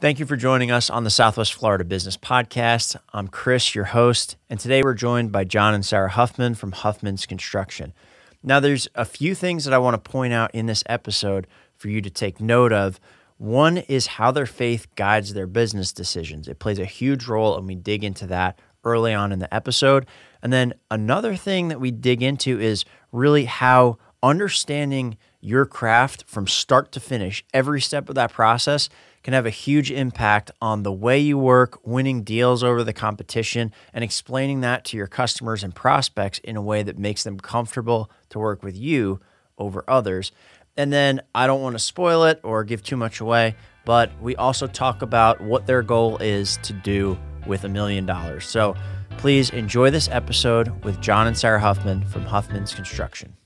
Thank you for joining us on the Southwest Florida Business Podcast. I'm Chris, your host, and today we're joined by John and Sarah Huffman from Huffmans Construction. Now, there's a few things that I want to point out in this episode for you to take note of. One is how their faith guides their business decisions. It plays a huge role, and we dig into that early on in the episode. And then another thing that we dig into is really how understanding your craft from start to finish, every step of that process, can have a huge impact on the way you work, winning deals over the competition, and explaining that to your customers and prospects in a way that makes them comfortable to work with you over others. And then I don't want to spoil it or give too much away, but we also talk about what their goal is to do with $1 million. So please enjoy this episode with John and Sarah Huffman from Huffmans Construction.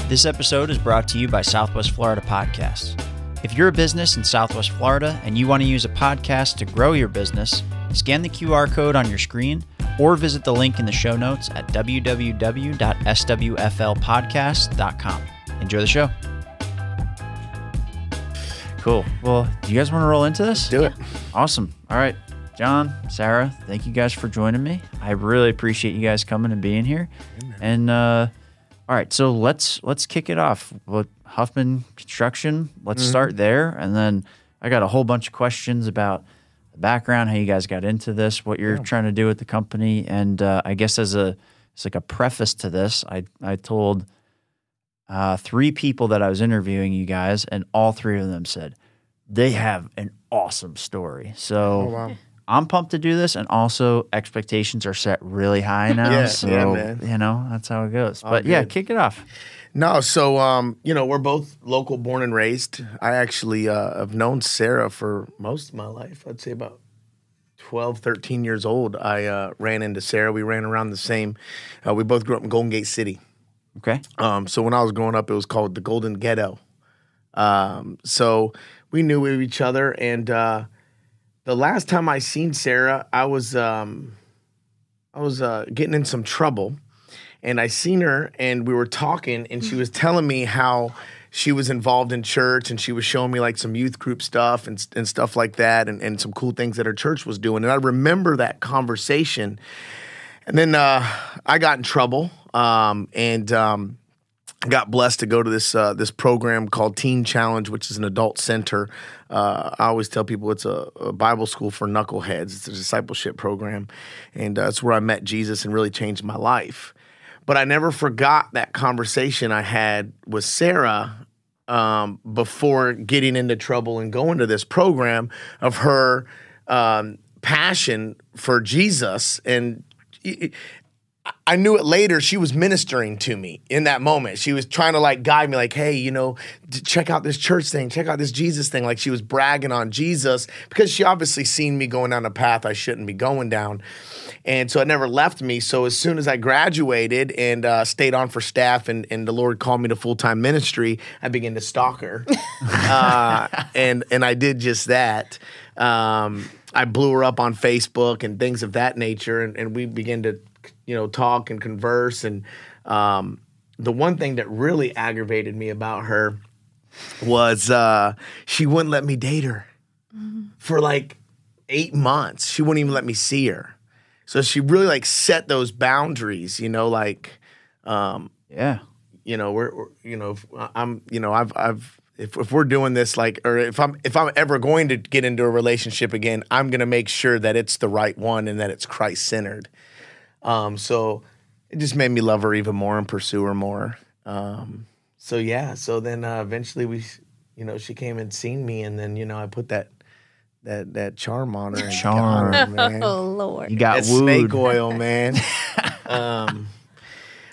This episode is brought to you by Southwest Florida Podcasts. If you're a business in Southwest Florida and you want to use a podcast to grow your business, scan the QR code on your screen or visit the link in the show notes at www.swflpodcast.com. Enjoy the show. Cool. Well, do you guys want to roll into this? Do it. Awesome. All right. John, Sarah, thank you guys for joining me. I really appreciate you guys coming and being here. And all right, so let's kick it off with Huffman Construction. Let's start there, and then I got a whole bunch of questions about the background, how you guys got into this, what you're trying to do with the company, and I guess it's like a preface to this, I told 3 people that I was interviewing you guys, and all 3 of them said they have an awesome story. So I'm pumped to do this, and also expectations are set really high now. Man. You know, that's how it goes. But yeah, kick it off. No, so, we're both local, born and raised. I actually have known Sarah for most of my life. I'd say about 12, 13 years old. I ran into Sarah. We ran around the same. We both grew up in Golden Gate City. Okay. So when I was growing up, it was called the Golden Ghetto. So we knew of each other, and the last time I seen Sarah, I was getting in some trouble, and I seen her, and we were talking, and she was telling me how she was involved in church, and she was showing me like some youth group stuff and stuff like that, and some cool things that her church was doing. And I remember that conversation, and then I got in trouble, and got blessed to go to this program called Teen Challenge, which is an adult center. I always tell people it's a Bible school for knuckleheads. It's a discipleship program, and that's where I met Jesus and really changed my life. But I never forgot that conversation I had with Sarah before getting into trouble and going to this program, of her passion for Jesus. And I knew it later. She was ministering to me in that moment. She was trying to like guide me, like, hey, check out this church thing, check out this Jesus thing. Like, she was bragging on Jesus because she obviously seen me going down a path I shouldn't be going down. And so it never left me. So as soon as I graduated and stayed on for staff, and the Lord called me to full-time ministry, I began to stalk her. And I did just that. I blew her up on Facebook and things of that nature, and we began to talk and converse. And the one thing that really aggravated me about her was she wouldn't let me date her for like 8 months. She wouldn't even let me see her. So she really like set those boundaries, if we're doing this, like, or if I'm ever going to get into a relationship again, I'm going to make sure that it's the right one and that it's Christ-centered. So it just made me love her even more and pursue her more. So then eventually she came and seen me, and then, I put that charm on her. Charm, man. Oh, Lord. You got that wooed. snake oil, man.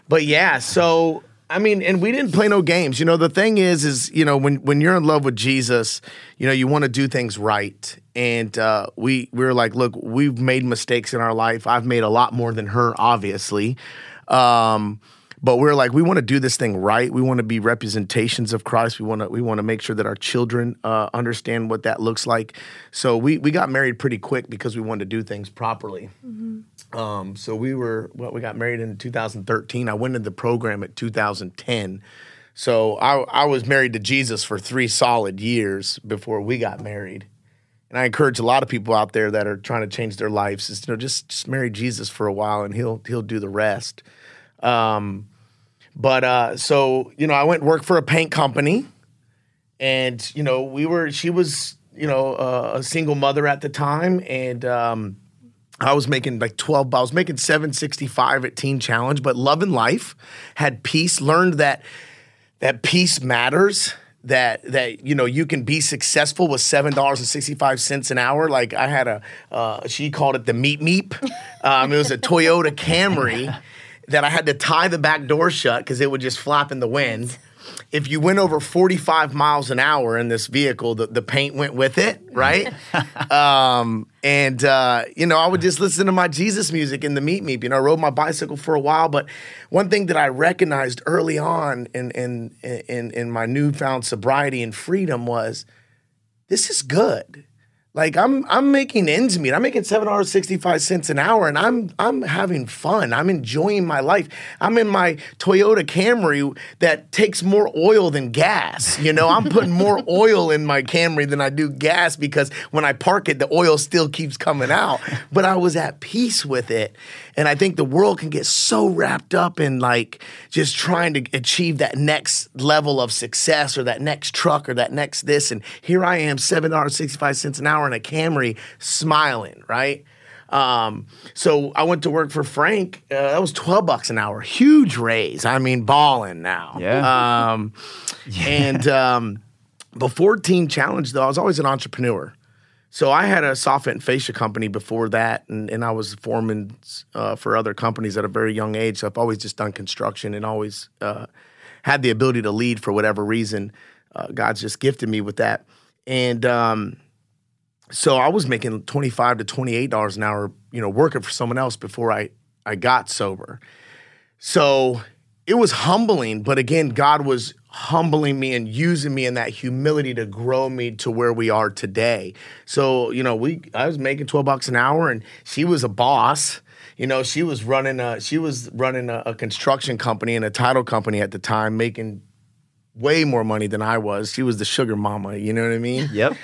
But yeah, so, I mean, and we didn't play no games. The thing is, when you're in love with Jesus, you want to do things right. And we were like, look, we've made mistakes in our life. I've made a lot more than her, obviously. But we're like, we want to do this thing right. We want to be representations of Christ. We want to make sure that our children understand what that looks like. So we got married pretty quick because we wanted to do things properly. So we got married in 2013. I went into the program at 2010. So I was married to Jesus for 3 solid years before we got married. And I encourage a lot of people out there that are trying to change their lives is, just marry Jesus for a while and he'll do the rest. So I went and worked for a paint company, and she was a single mother at the time, and I was making like I was making $765 at Teen Challenge, but loving life, had peace, learned that peace matters, that you can be successful with $7.65 an hour. Like I had she called it the meep meep. It was a Toyota Camry that I had to tie the back door shut because it would just flap in the wind. If you went over 45 miles an hour in this vehicle, the paint went with it, right? I would just listen to my Jesus music in the meet meet. I rode my bicycle for a while, but one thing that I recognized early on in my newfound sobriety and freedom was, this is good. Like I'm making ends meet. I'm making $7.65 an hour, and I'm having fun. I'm enjoying my life. I'm in my Toyota Camry that takes more oil than gas. I'm putting more oil in my Camry than I do gas because when I park it, the oil still keeps coming out. But I was at peace with it. And I think the world can get so wrapped up in like just trying to achieve that next level of success or that next truck or that next this. And here I am, $7.65 an hour in a Camry, smiling, right? So I went to work for Frank. That was $12 an hour. Huge raise. I mean, balling now. Yeah. Before Teen Challenge, though, I was always an entrepreneur. So I had a soffit and fascia company before that, and I was foreman for other companies at a very young age. So I've always just done construction and always had the ability to lead for whatever reason. God's just gifted me with that. And so I was making $25 to $28 an hour, working for someone else before I got sober. So it was humbling, but again, God was humbling me and using me in that humility to grow me to where we are today. So, I was making $12 an hour, and she was a boss. She was running a construction company and a title company at the time, making way more money than I was. She was the sugar mama, you know what I mean? Yep.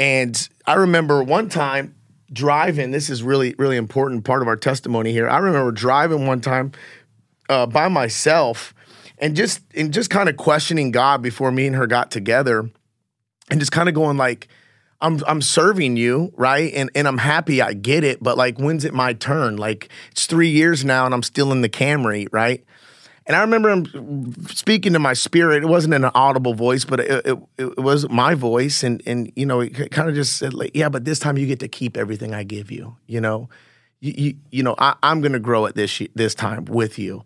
And I remember one time driving, this is really, really important part of our testimony here. I remember driving one time by myself and just kind of questioning God before me and her got together, and just kind of going like, I'm serving you, right? And I'm happy, I get it, but like, when's it my turn? Like, it's 3 years now and I'm still in the Camry, right? And I remember him speaking to my spirit. It wasn't in an audible voice, but it was my voice. And it kind of just said, like, yeah, but this time you get to keep everything I give you. I'm going to grow it this time with you.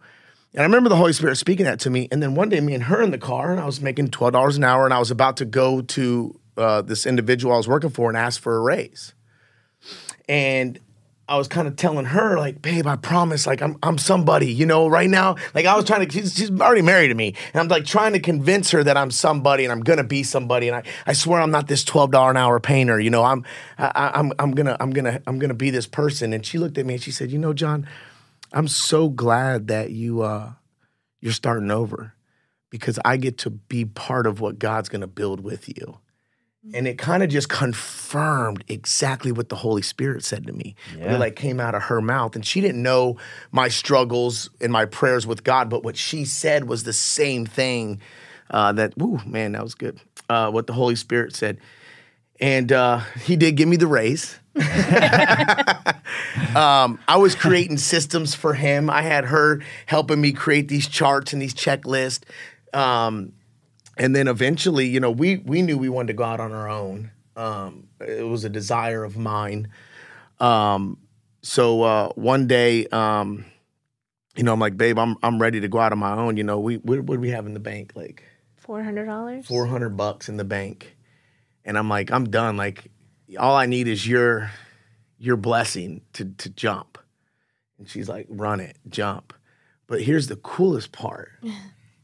And I remember the Holy Spirit speaking that to me. And then one day, me and her in the car, and I was making $12 an hour, and I was about to go to this individual I was working for and ask for a raise. And I was kind of telling her, like, babe, I promise, like, I'm somebody, right now. Like, I was trying to, she's already married to me. And I'm like trying to convince her that I'm somebody and I'm going to be somebody. And I swear I'm not this $12 an hour painter. I'm going to be this person. And she looked at me and she said, John, I'm so glad that you're starting over, because I get to be part of what God's going to build with you. And it kind of just confirmed exactly what the Holy Spirit said to me. Yeah. It like came out of her mouth. And she didn't know my struggles and my prayers with God, but what she said was the same thing that was good. What the Holy Spirit said. And he did give me the raise. I was creating systems for him. I had her helping me create these charts and these checklists. And then eventually, we knew we wanted to go out on our own. It was a desire of mine. So one day, I'm like, babe, I'm ready to go out on my own. What do we have in the bank? Like $400? $400 in the bank. And I'm like, I'm done. Like, all I need is your blessing to jump. And she's like, run it, jump. But here's the coolest part.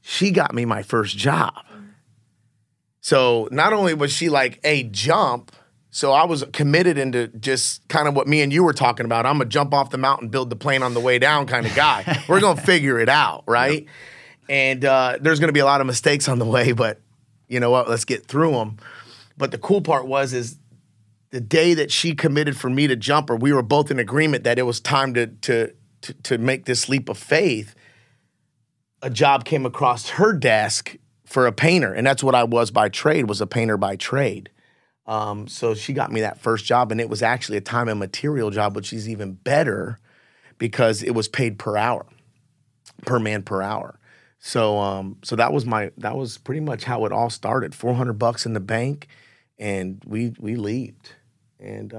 She got me my first job. So not only was she like, hey, jump. So I was committed into just kind of what me and you were talking about. I'm a jump off the mountain, build the plane on the way down kind of guy. We're going to figure it out, right? Yep. And there's going to be a lot of mistakes on the way, but you know what? Let's get through them. But the cool part is the day that she committed for me to jump, or we were both in agreement that it was time to make this leap of faith, a job came across her desk for a painter. And that's what I was by trade, was a painter by trade. So she got me that first job, and it was actually a time and material job, which is even better because it was paid per hour, per man per hour. So that was pretty much how it all started. $400 in the bank, and we leaped. And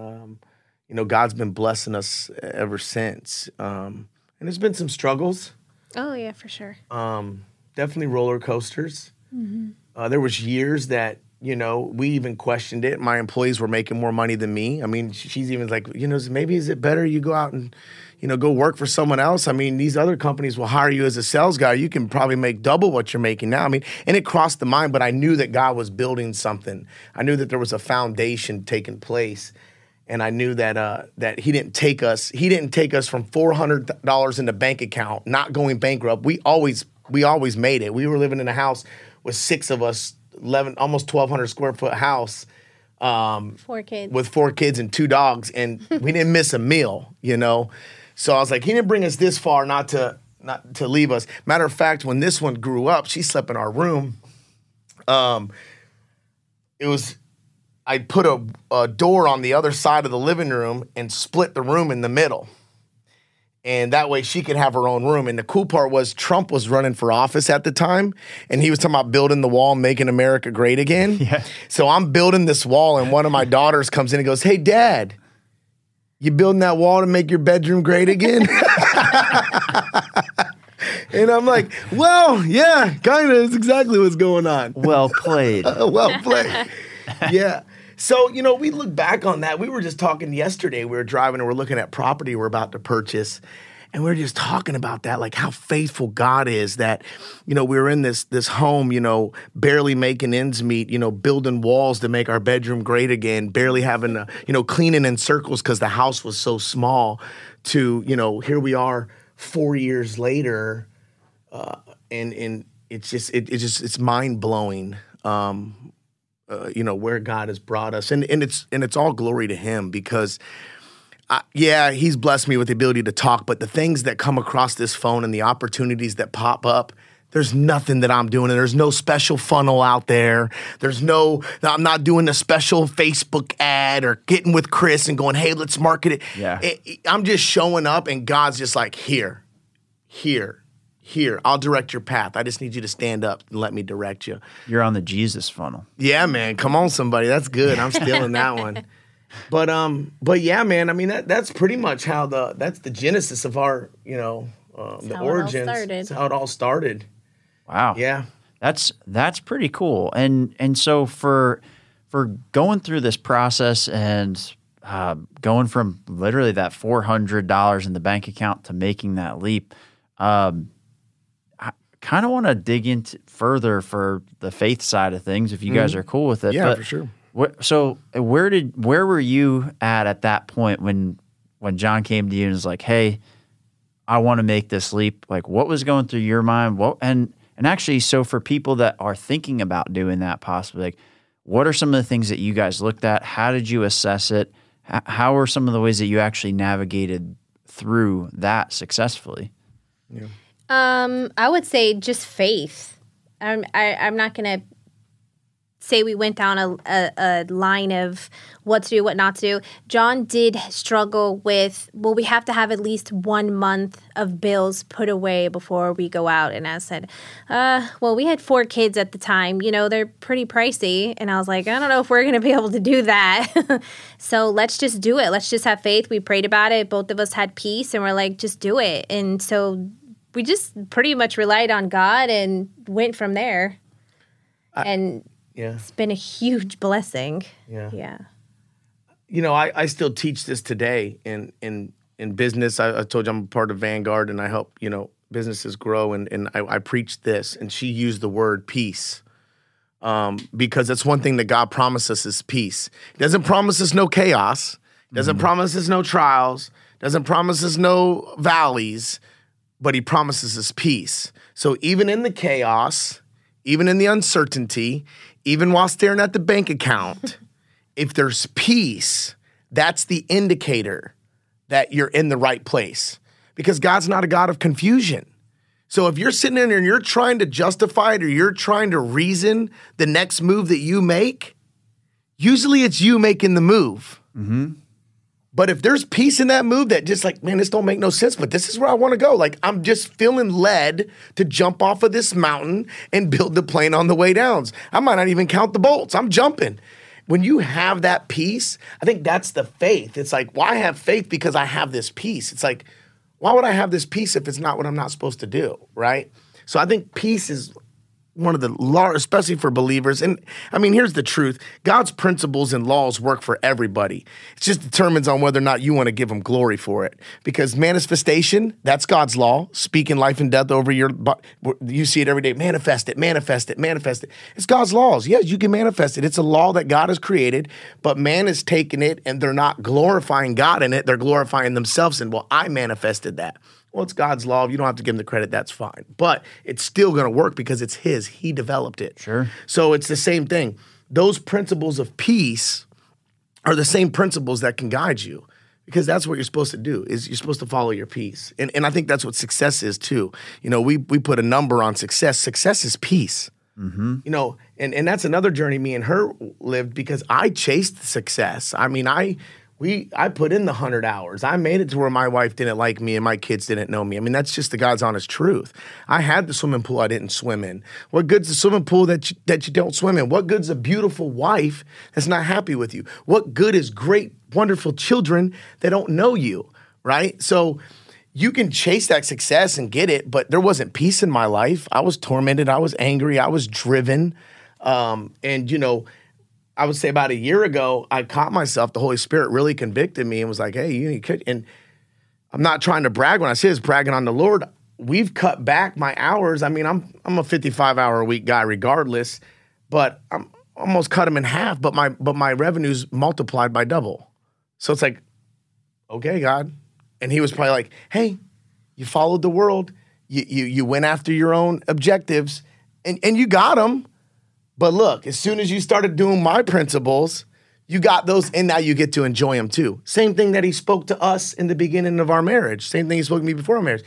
you know, God's been blessing us ever since. And there's been some struggles. Oh yeah, for sure. Definitely roller coasters. Mm-hmm. There was years that, you know, we even questioned it. My employees were making more money than me. I mean, she's even like, you know, maybe is it better you go out and, you know, go work for someone else? I mean, these other companies will hire you as a sales guy. You can probably make double what you're making now. I mean, and it crossed the mind, but I knew that God was building something. I knew that there was a foundation taking place. And I knew that that he didn't take us from $400 in the bank account, not going bankrupt. We always made it. We were living in a house with 6 of us, almost 1,200 square foot house. 4 kids. With 4 kids and 2 dogs, and we didn't miss a meal, you know. So I was like, he didn't bring us this far not to leave us. Matter of fact, when this one grew up, she slept in our room. I put a door on the other side of the living room and split the room in the middle. And that way she could have her own room. And the cool part was Trump was running for office at the time, and he was talking about building the wall, making America great again. Yeah. So I'm building this wall, and one of my daughters comes in and goes, hey, Dad, you building that wall to make your bedroom great again? And I'm like, well, yeah, kind of. It's exactly what's going on. Well played. Well played. Yeah. So, you know, we look back on that. We were just talking yesterday. We were driving and we're looking at property we're about to purchase. And we were just talking about that, like how faithful God is, that, you know, we were in this home, you know, barely making ends meet, you know, building walls to make our bedroom great again, barely having, you know, cleaning in circles because the house was so small, to, you know, here we are 4 years later. And it's mind blowing. You know, where God has brought us, and it's all glory to Him, because He's blessed me with the ability to talk, but the things that come across this phone and the opportunities that pop up, there's nothing that I'm doing. There's no special funnel out there. I'm not doing a special Facebook ad or getting with Chris and going, hey, let's market it. Yeah. I'm just showing up, and God's just like, here, I'll direct your path. I just need you to stand up and let me direct you. You're on the Jesus funnel. Yeah, man. Come on, somebody. That's good. I'm stealing that one. But yeah, man. I mean, that's pretty much how that's the genesis of our, you know, the origins. That's how it all started. Wow. Yeah. That's pretty cool. And so for going through this process and going from literally that $400 in the bank account to making that leap, kind of want to dig into further for the faith side of things, if you guys are cool with it. Yeah, for sure. So where were you at that point when John came to you and was like, hey, I want to make this leap? Like, what was going through your mind? And actually, so for people that are thinking about doing that possibly, like, what are some of the things that you guys looked at? How did you assess it? How are some of the ways that you actually navigated through that successfully? Yeah. I would say just faith. I'm not going to say we went down a line of what to do, what not to do. John did struggle with, well, we have to have at least 1 month of bills put away before we go out. And I said, well, we had 4 kids at the time. You know, they're pretty pricey. And I was like, I don't know if we're going to be able to do that. So let's just do it. Let's just have faith. We prayed about it. Both of us had peace. And we're like, just do it. And so we just pretty much relied on God and went from there. It's been a huge blessing. Yeah. You know, I still teach this today in business. I told you I'm a part of Vanguard, and I help, you know, businesses grow, and I preached this, and she used the word peace. Because that's one thing that God promises us is peace. He doesn't promise us no chaos. Doesn't promise us no trials. Doesn't promise us no valleys. But he promises us peace. So even in the chaos, even in the uncertainty, even while staring at the bank account, if there's peace, that's the indicator that you're in the right place. Because God's not a God of confusion. So if you're sitting in there and you're trying to justify it or you're trying to reason the next move that you make, usually it's you making the move. Mm-hmm. But if there's peace in that move that just like, man, this don't make no sense, but this is where I want to go. Like, I'm just feeling led to jump off of this mountain and build the plane on the way down. I might not even count the bolts. I'm jumping. When you have that peace, I think that's the faith. It's like, well, I have faith because I have this peace. It's like, why would I have this peace if it's not what I'm not supposed to do, right? So I think peace is one of the large, especially for believers. And I mean, here's the truth. God's principles and laws work for everybody. It just determines on whether or not you want to give him glory for it. Because manifestation, that's God's law. Speaking life and death over your body. You see it every day. Manifest it, manifest it, manifest it. It's God's laws. Yes, you can manifest it. It's a law that God has created, but man has taken it and they're not glorifying God in it. They're glorifying themselves and, well, I manifested that. Well, it's God's law. If you don't have to give him the credit, that's fine. But it's still going to work because it's his. He developed it. Sure. So it's the same thing. Those principles of peace are the same principles that can guide you because that's what you're supposed to do is you're supposed to follow your peace. And I think that's what success is too. You know, we put a number on success. Success is peace. Mm-hmm. You know, and that's another journey me and her lived because I chased success. I mean, I put in the 100 hours. I made it to where my wife didn't like me and my kids didn't know me. I mean, that's just the God's honest truth. I had the swimming pool I didn't swim in. What good's the swimming pool that you don't swim in? What good's a beautiful wife that's not happy with you? What good is great, wonderful children that don't know you, right? So you can chase that success and get it, but there wasn't peace in my life. I was tormented. I was angry. I was driven. And, you know, I would say about a year ago, I caught myself. The Holy Spirit really convicted me and was like, hey, you could. And I'm not trying to brag when I say it's bragging on the Lord. We've cut back my hours. I mean, I'm a 55-hour-a-week guy regardless, but I'm almost cut them in half, but my revenue's multiplied by double. So it's like, okay, God. And he was probably like, hey, you followed the world. You went after your own objectives and you got them. But look, as soon as you started doing my principles, you got those, and now you get to enjoy them too. Same thing that he spoke to us in the beginning of our marriage. Same thing he spoke to me before our marriage.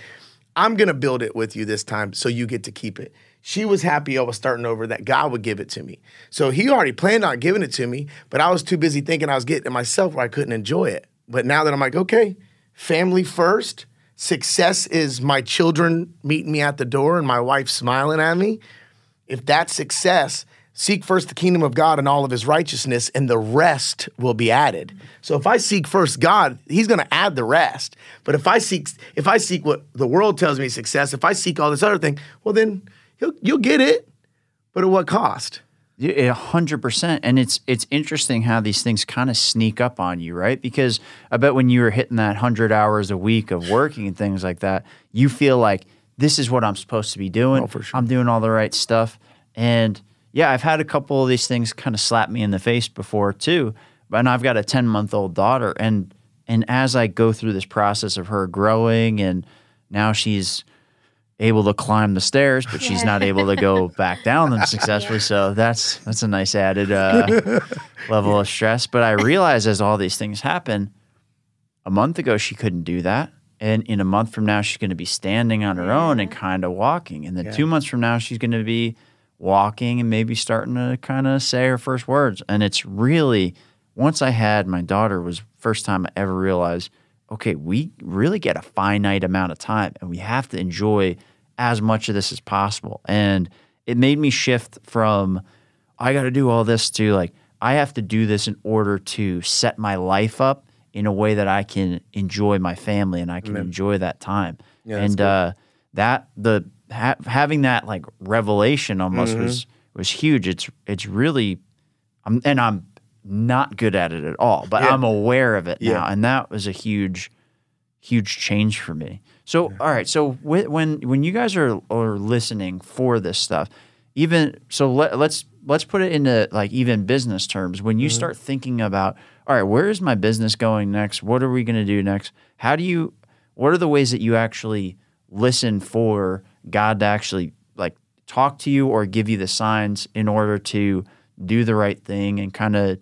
I'm going to build it with you this time so you get to keep it. She was happy I was starting over, that God would give it to me. So he already planned on giving it to me, but I was too busy thinking I was getting it myself where I couldn't enjoy it. But now that I'm like, okay, family first, success is my children meeting me at the door and my wife smiling at me. If that's success, seek first the kingdom of God and all of his righteousness, and the rest will be added. So if I seek first God, he's going to add the rest. But if I seek what the world tells me is success, if I seek all this other thing, well, then you'll get it, but at what cost? 100%. And it's interesting how these things kind of sneak up on you, right? Because I bet when you were hitting that 100 hours a week of working and things like that, you feel like this is what I'm supposed to be doing. Oh, for sure. I'm doing all the right stuff. And yeah, I've had a couple of these things kind of slap me in the face before too. And I've got a 10-month-old daughter. And as I go through this process of her growing, and now she's able to climb the stairs, but she's not able to go back down them successfully. So that's a nice added level of stress. But I realize as all these things happen, a month ago she couldn't do that. And in a month from now, she's going to be standing on her own and kind of walking. And then 2 months from now, she's going to be walking and maybe starting to kind of say her first words. And it's really, once I had my daughter, was first time I ever realized, okay, we really get a finite amount of time and we have to enjoy as much of this as possible. And it made me shift from, I got to do all this, to like, I have to do this in order to set my life up in a way that I can enjoy my family and I can enjoy that time. Yeah, and having that like revelation almost was huge. It's really, I'm not good at it at all, but I'm aware of it now, and that was a huge huge change for me. So, all right. So when you guys are listening for this stuff, even so, let's put it into like even business terms. When you start thinking about, all right, where is my business going next? What are we going to do next? What are the ways that you actually listen for God to actually like talk to you or give you the signs in order to do the right thing and kind of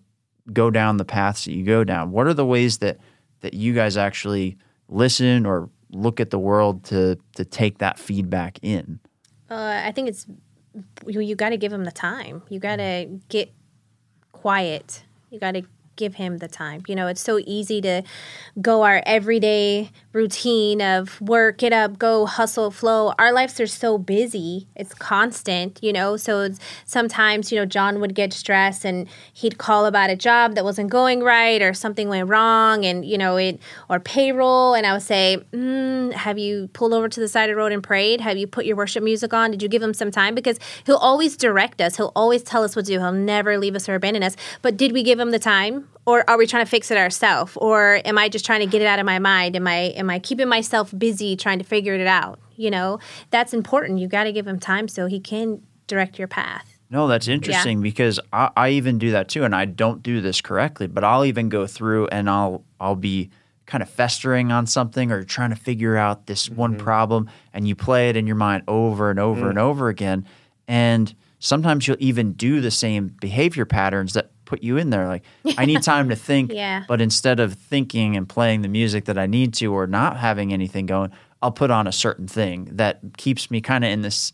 go down the paths that you go down? What are the ways that you guys actually listen or look at the world to take that feedback in? I think you got to give him the time. You got to get quiet. You got to give him the time. It's so easy to go our everyday routine of work, get up, go, hustle, flow. Our lives are so busy. It's constant, so sometimes, John would get stressed and he'd call about a job that wasn't going right or something went wrong and, or payroll. And I would say, have you pulled over to the side of the road and prayed? Have you put your worship music on? Did you give him some time? Because he'll always direct us. He'll always tell us what to do. He'll never leave us or abandon us. But did we give him the time? Or are we trying to fix it ourselves? Or am I just trying to get it out of my mind? Am I keeping myself busy trying to figure it out? That's important. You got to give him time so he can direct your path. No, that's interesting because I even do that too, and I don't do this correctly. But I'll even go through and I'll be kind of festering on something or trying to figure out this one problem, and you play it in your mind over and over and over again. And sometimes you'll even do the same behavior patterns that put you in there. Like, I need time to think, but instead of thinking and playing the music that I need to or not having anything going, I'll put on a certain thing that keeps me kind of in this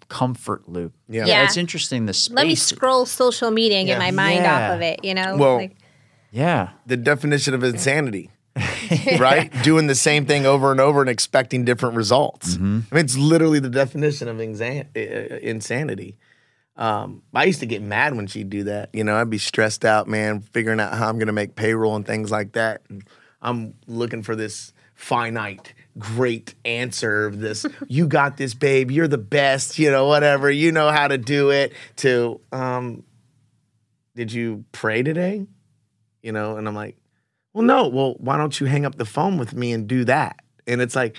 comfort loop. Yeah, it's interesting, the space. Let me scroll social media and get my mind off of it, Well, the definition of insanity. Right? Doing the same thing over and over and expecting different results. I mean, it's literally the definition of insanity. I used to get mad when she'd do that. I'd be stressed out, man, figuring out how I'm going to make payroll and things like that. And I'm looking for this finite, great answer of this, you got this, babe, you're the best, whatever, you know how to do it, to, did you pray today? And I'm like, well, no. Well, why don't you hang up the phone with me and do that? And it's like,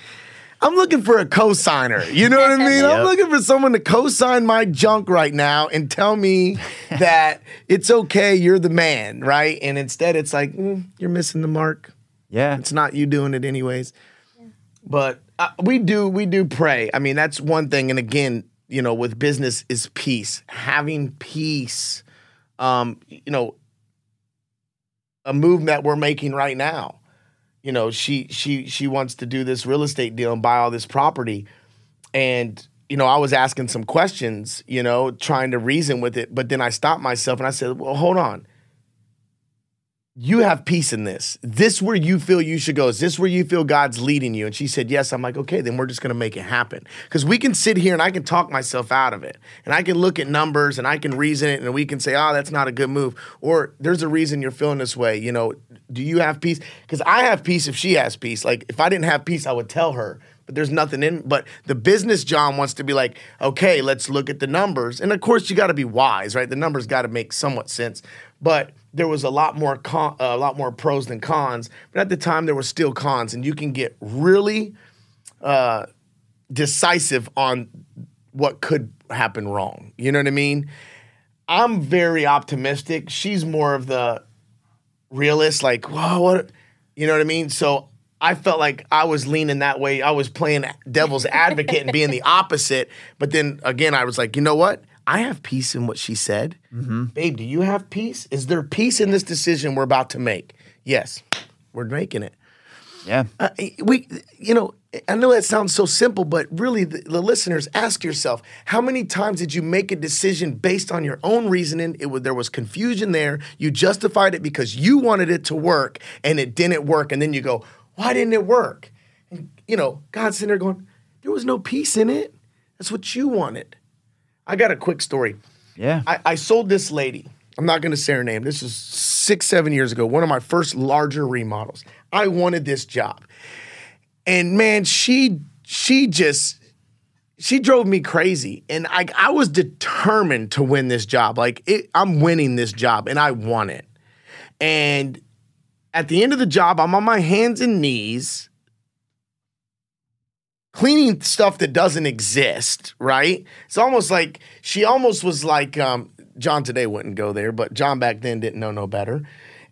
I'm looking for a cosigner. You know what I mean? I'm looking for someone to cosign my junk right now and tell me that it's okay, you're the man, right? And instead it's like, you're missing the mark. Yeah. It's not you doing it anyways. Yeah. But we do pray. I mean, that's one thing. And again, with business is peace. Having peace, a move that we're making right now. She wants to do this real estate deal and buy all this property. And, I was asking some questions, trying to reason with it. But then I stopped myself and I said, well, hold on. You have peace in this. This where you feel you should go. Is this where you feel God's leading you? And she said, yes. I'm like, okay, then we're just going to make it happen. Because we can sit here and I can talk myself out of it. And I can look at numbers and I can reason it and we can say, oh, that's not a good move. Or there's a reason you're feeling this way. Do you have peace? Because I have peace if she has peace. Like, if I didn't have peace, I would tell her. But there's nothing in. But the business John wants to be like, okay, let's look at the numbers. And of course, you got to be wise, right? The numbers got to make somewhat sense. But there was a lot more pros than cons. But at the time, there were still cons, and you can get really decisive on what could happen wrong. You know what I mean? I'm very optimistic. She's more of the realist, like, whoa, what? You know what I mean? So I felt like I was leaning that way. I was playing devil's advocate and being the opposite. But then again, I was like, you know what? I have peace in what she said. Babe, do you have peace? Is there peace in this decision we're about to make? Yes, we're making it. Yeah. I know that sounds so simple, but really the listeners, ask yourself, how many times did you make a decision based on your own reasoning? There was confusion there. You justified it because you wanted it to work and it didn't work. And then you go, why didn't it work? And, God's sitting there going, there was no peace in it. That's what you wanted. I got a quick story. Yeah. I sold this lady. I'm not going to say her name. This was 6-7 years ago, one of my first larger remodels. I wanted this job. And man, she drove me crazy. And I was determined to win this job. I'm winning this job and I won it. And at the end of the job, I'm on my hands and knees cleaning stuff that doesn't exist, right? It's almost like she almost was like, John today wouldn't go there, but John back then didn't know no better.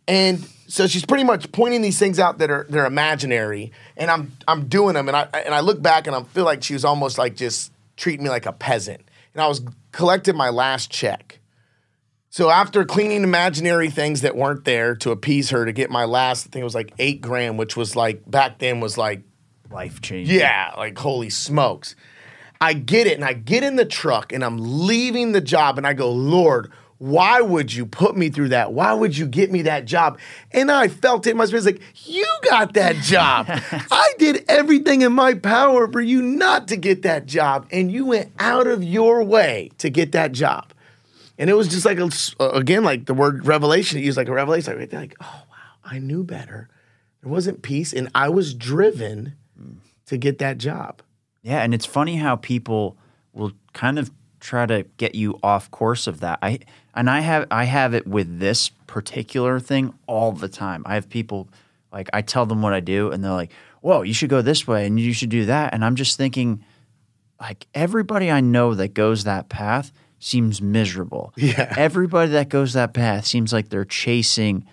And so she's pretty much pointing these things out that they're imaginary, and I'm doing them, and I look back and I feel like she was almost like just treating me like a peasant. And I was collecting my last check. So after cleaning imaginary things that weren't there to appease her to get my last, I think it was like $8,000, which was like back then was like life-changing. Yeah, like holy smokes. I get it, and I get in the truck, and I'm leaving the job, and I go, Lord, why would you put me through that? Why would you get me that job? And I felt it in my spirit, like, you got that job. I did everything in my power for you not to get that job, and you went out of your way to get that job. And it was just like, again, like the word revelation, used like a revelation. Like, oh, wow, I knew better. There wasn't peace, and I was driven to get that job. Yeah, and it's funny how people will kind of try to get you off course of that. I have it with this particular thing all the time. I have people, like, I tell them what I do, and they're like, whoa, you should go this way, and you should do that. And I'm just thinking, like, everybody I know that goes that path seems miserable. Yeah. Everybody that goes that path seems like they're chasing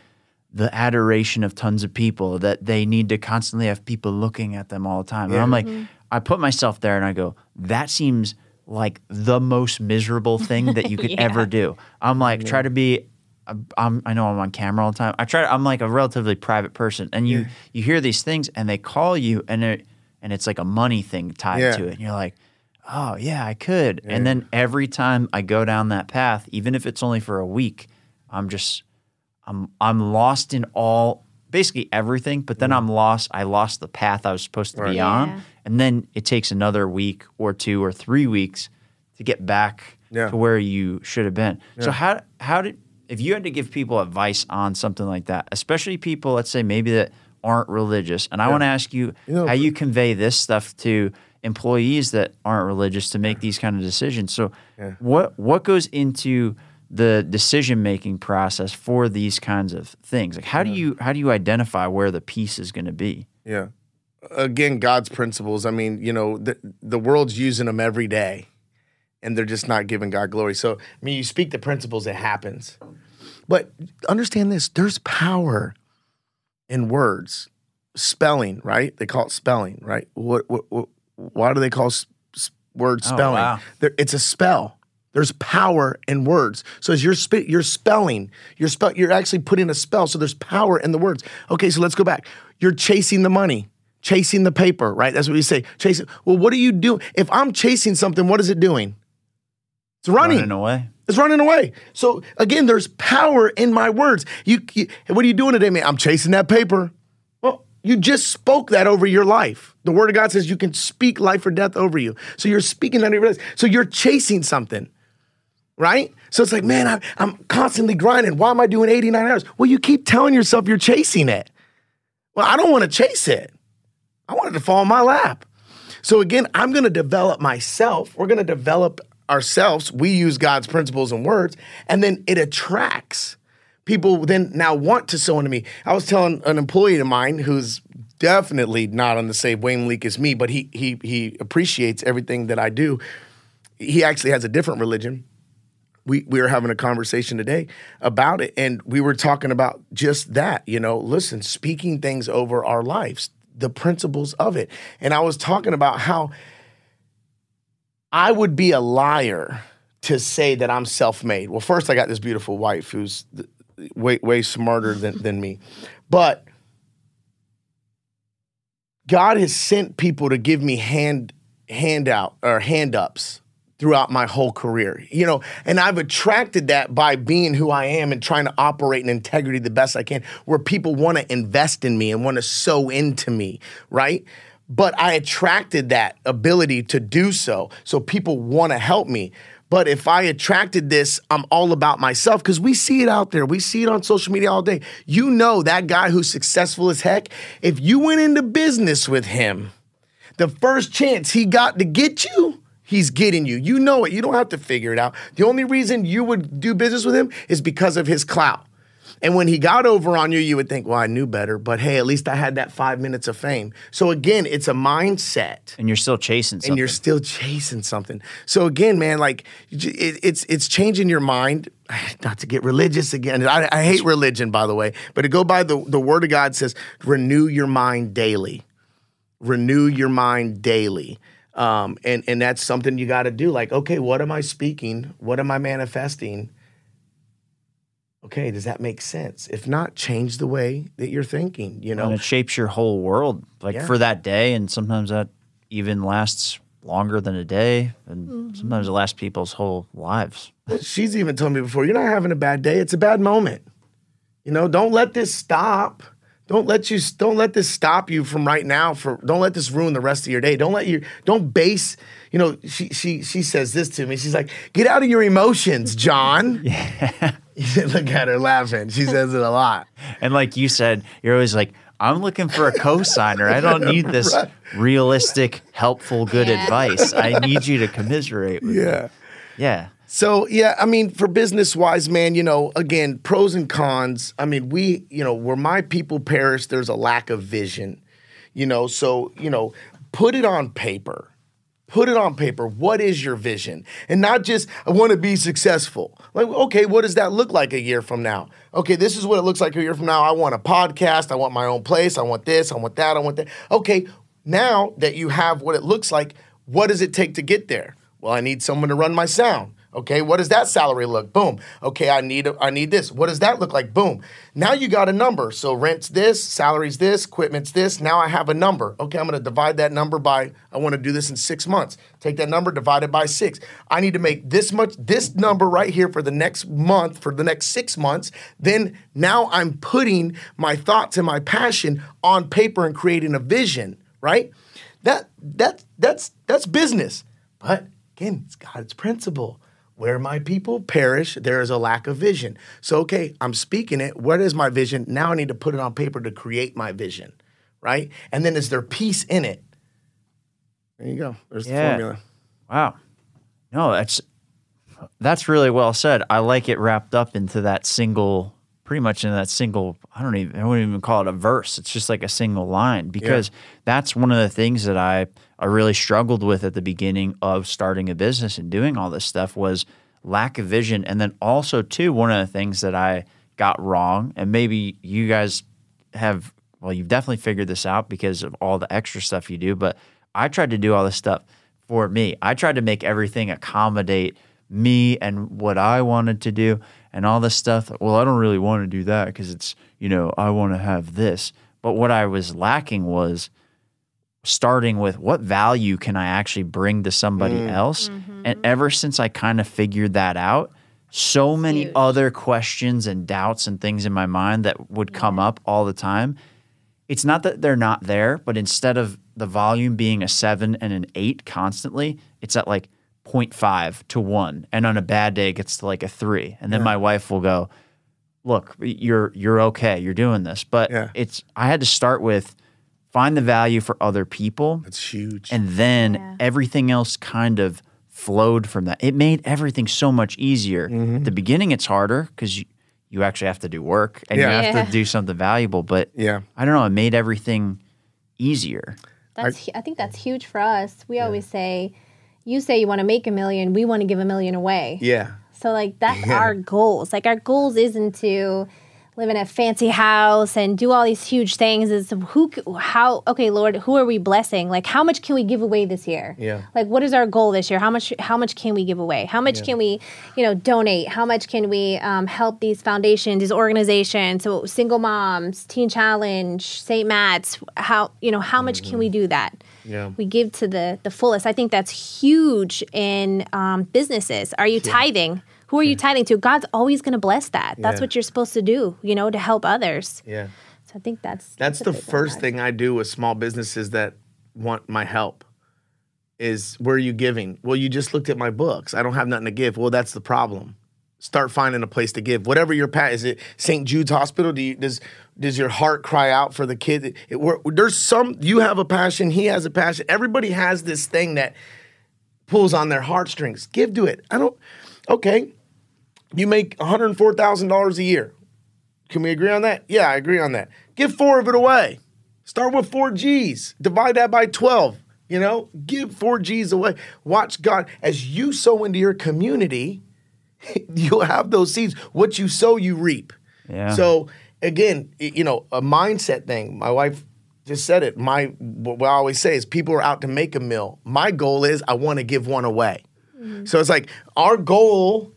the adoration of tons of people, that they need to constantly have people looking at them all the time. And I'm like, I put myself there and I go, that seems like the most miserable thing that you could ever do. I'm like, try to be, I know I'm on camera all the time. I'm like a relatively private person, and you hear these things and they call you, and it's like a money thing tied to it. And you're like, oh yeah, I could. And then every time I go down that path, even if it's only for a week, I'm lost in basically everything, but then I'm lost. I lost the path I was supposed to be on. And then it takes another week or 2 or 3 weeks to get back to where you should have been. So if you had to give people advice on something like that, especially people, let's say maybe that aren't religious, and I want to ask you how you convey this stuff to employees that aren't religious to make these kind of decisions. So what goes into the decision-making process for these kinds of things? Like, how do you identify where the peace is going to be? Yeah. Again, God's principles. I mean, the world's using them every day, and they're just not giving God glory. So, I mean, you speak the principles, it happens. But understand this, there's power in words. Spelling, right? They call it spelling, right? Why do they call words spelling? Wow. It's a spell. There's power in words. So as you're spelling, you're actually putting a spell. So there's power in the words. Okay, so let's go back. You're chasing the money, chasing the paper, right? That's what you say. Chasing. Well, what do you do? If I'm chasing something, what is it doing? It's running. Running away. It's running away. So again, there's power in my words. What are you doing today, man? I'm chasing that paper. Well, you just spoke that over your life. The Word of God says you can speak life or death over you. So you're speaking under your life. So you're chasing something. Right? So it's like, man, I'm constantly grinding. Why am I doing 89 hours? Well, you keep telling yourself you're chasing it. Well, I don't want to chase it. I want it to fall in my lap. So again, I'm going to develop myself. We're going to develop ourselves. We use God's principles and words, and then it attracts. People then now want to sow into me. I was telling an employee of mine who's definitely not on the same wavelength as me, but he appreciates everything that I do. He actually has a different religion. We were having a conversation today about it, and we were talking about just that, listen, speaking things over our lives, the principles of it. And I was talking about how I would be a liar to say that I'm self-made. Well, first, I got this beautiful wife who's way smarter than me. But God has sent people to give me hand-ups throughout my whole career, and I've attracted that by being who I am and trying to operate in integrity the best I can, where people want to invest in me and want to sow into me, right? But I attracted that ability to do so people want to help me. But if I attracted this, I'm all about myself, because we see it out there. We see it on social media all day. That guy who's successful as heck, if you went into business with him, the first chance he got to get you, he's getting you. You know it. You don't have to figure it out. The only reason you would do business with him is because of his clout. And when he got over on you, you would think, well, I knew better, but hey, at least I had that 5 minutes of fame. So again, it's a mindset. And you're still chasing something. So again, man, like it's changing your mind. Not to get religious again. I hate religion, by the way, but to go by the word of God says, renew your mind daily. Renew your mind daily. And that's something you got to do. Like, okay, what am I speaking? What am I manifesting? Okay, does that make sense? If not, change the way that you're thinking, you know? And it shapes your whole world, like for that day. And sometimes that even lasts longer than a day. And sometimes it lasts people's whole lives. She's even told me before, you're not having a bad day. It's a bad moment. You know, don't let this stop. Don't let this stop you from right now. Don't let this ruin the rest of your day. Don't base, you know, she says this to me. She's like, get out of your emotions, John. Yeah. Look at her laughing. She says it a lot. And like you said, you're always like, I'm looking for a cosigner. I don't need this realistic, helpful, good advice. I need you to commiserate with me. Yeah. So, yeah, I mean, for business-wise, man, you know, again, pros and cons. I mean, where my people perish, there's a lack of vision, you know. So, you know, put it on paper. Put it on paper. What is your vision? And not just, I want to be successful. Like, okay, what does that look like a year from now? Okay, this is what it looks like a year from now. I want a podcast. I want my own place. I want this. I want that. I want that. Okay, now that you have what it looks like, what does it take to get there? Well, I need someone to run my sound. Okay, what does that salary look? Boom. Okay, I need this. What does that look like? Boom. Now you got a number. So rent's this, salary's this, equipment's this. Now I have a number. Okay, I'm going to divide that number by, I want to do this in 6 months. Take that number, divide it by 6. I need to make this number right here for the next month, for the next 6 months. Then now I'm putting my thoughts and my passion on paper and creating a vision, right? That's business. But again, it's God's principle. Where my people perish, there is a lack of vision. So, okay, I'm speaking it. What is my vision? Now I need to put it on paper to create my vision, right? And then is there peace in it? There you go. There's the formula. Wow. No, that's really well said. I like it wrapped up into that single, pretty much in that single, I wouldn't even call it a verse. It's just like a single line, because that's one of the things that I really struggled with at the beginning of starting a business and doing all this stuff was lack of vision. And then also too, one of the things that I got wrong, and maybe you guys have, well, you've definitely figured this out because of all the extra stuff you do, but I tried to do all this stuff for me. I tried to make everything accommodate me and what I wanted to do and all this stuff. Well, I don't really want to do that because it's, you know, I want to have this. But what I was lacking was starting with what value can I actually bring to somebody else? And ever since I kind of figured that out, so many other questions and doubts and things in my mind that would come up all the time. It's not that they're not there, but instead of the volume being a 7 and an 8 constantly, it's at like 0.5 to 1. And on a bad day, it gets to like a 3. And then my wife will go, look, you're okay. You're doing this. But I had to start with find the value for other people. That's huge. And then everything else kind of flowed from that. It made everything so much easier. At the beginning, it's harder because you actually have to do work and you have to do something valuable. But I don't know, it made everything easier. I think that's huge for us. We always say, you say you want to make $1 million, we want to give $1 million away. Yeah. So like that's our goals. Like our goals isn't to live in a fancy house and do all these huge things. Is okay, Lord, who are we blessing? Like how much can we give away this year? Yeah. Like what is our goal this year? How much can we give away? How much can we, donate? How much can we help these foundations, these organizations? So single moms, Teen Challenge, St. Matt's, how much can we do that? Yeah. We give to the fullest. I think that's huge in businesses. Are you tithing? Who are you tithing to? God's always going to bless that. That's what you're supposed to do, to help others. Yeah. So I think that's the first thing I do with small businesses that want my help is, where are you giving? Well, you just looked at my books. I don't have nothing to give. Well, that's the problem. Start finding a place to give. Whatever your is it St. Jude's Hospital? Does your heart cry out for the kid? You have a passion. He has a passion. Everybody has this thing that pulls on their heartstrings. Give to it. Okay. You make $104,000 a year. Can we agree on that? Yeah, I agree on that. Give 4 of it away. Start with 4 G's. Divide that by 12. You know, give 4 G's away. Watch God. As you sow into your community, you'll have those seeds. What you sow, you reap. Yeah. So again, you know, a mindset thing. My wife just said it. What I always say is people are out to make a meal. My goal is I want to give one away. Mm-hmm. So it's like our goal,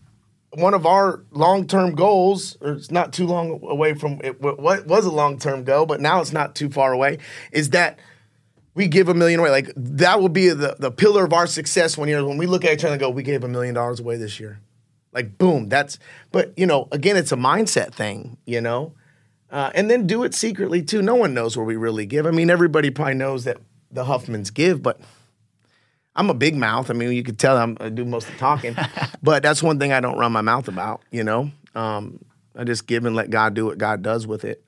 one of our long-term goals, or it's not too long away from it, what was a long-term goal, but now it's not too far away, is that we give $1 million away. Like that will be the pillar of our success when we look at each other and go, we gave $1 million away this year. Like, boom, but you know, again, it's a mindset thing, you know? And then do it secretly too. No one knows where we really give. I mean, everybody probably knows that the Huffmans give, but I'm a big mouth. I mean, you could tell I do most of the talking, but that's one thing I don't run my mouth about, you know? I just give and let God do what God does with it.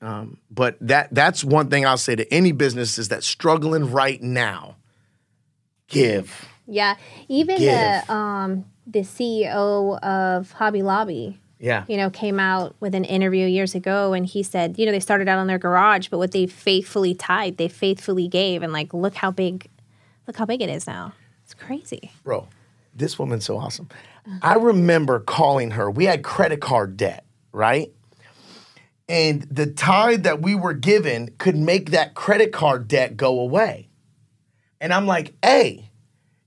But that's one thing I'll say to any businesses that's struggling right now. Give. Yeah. Even the CEO of Hobby Lobby, came out with an interview years ago, and he said, they started out in their garage, but what they faithfully tithed, they faithfully gave, and like, look how big it is now. It's crazy. Bro, this woman's so awesome. I remember calling her. We had credit card debt, right? And the tithe that we were given could make that credit card debt go away. And I'm like, hey,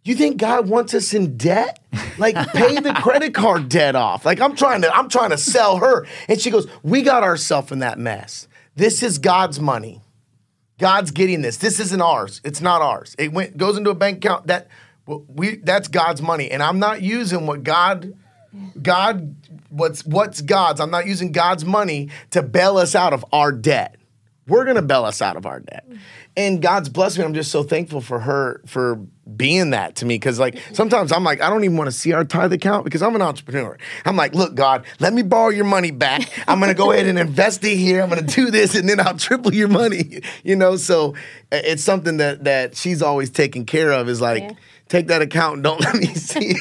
you think God wants us in debt? Like, pay the credit card debt off. Like, I'm trying to sell her. And she goes, we got ourselves in that mess. This is God's money. God's getting this. This isn't ours. It's not ours. It goes into a bank account. That's God's money. And I'm not using what's God's. I'm not using God's money to bail us out of our debt. We're going to bail us out of our debt. And God's blessed me. I'm just so thankful for her for being that to me. Because like sometimes I'm like, I don't even want to see our tithe account because I'm an entrepreneur. I'm like, look, God, let me borrow your money back. I'm going to go ahead and invest it here. I'm going to do this and then I'll triple your money. So it's something that she's always taken care of is like, take that account and don't let me see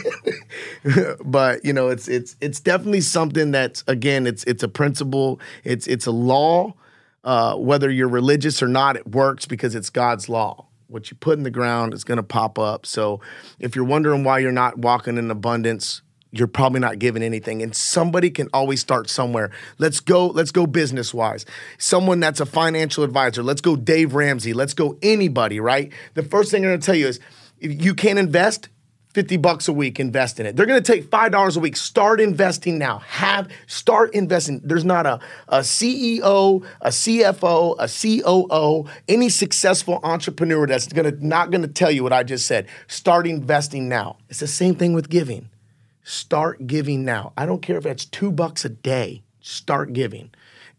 it. But it's definitely something that's, again, it's a principle. It's a law. Whether you're religious or not, it works because it's God's law. What you put in the ground is going to pop up. So if you're wondering why you're not walking in abundance, you're probably not giving anything. And somebody can always start somewhere. Let's go business-wise. Someone that's a financial advisor. Let's go Dave Ramsey. Let's go anybody, right? The first thing I'm going to tell you is if you can't invest, $50 a week, invest in it. They're going to take $5 a week. Start investing now. Start investing. There's not a CEO, a CFO, a COO, any successful entrepreneur that's not going to tell you what I just said. Start investing now. It's the same thing with giving. Start giving now. I don't care if that's $2 a day. Start giving.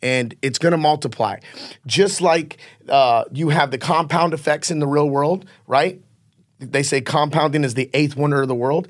And it's going to multiply. Just like you have the compound effects in the real world, right? They say compounding is the 8th wonder of the world.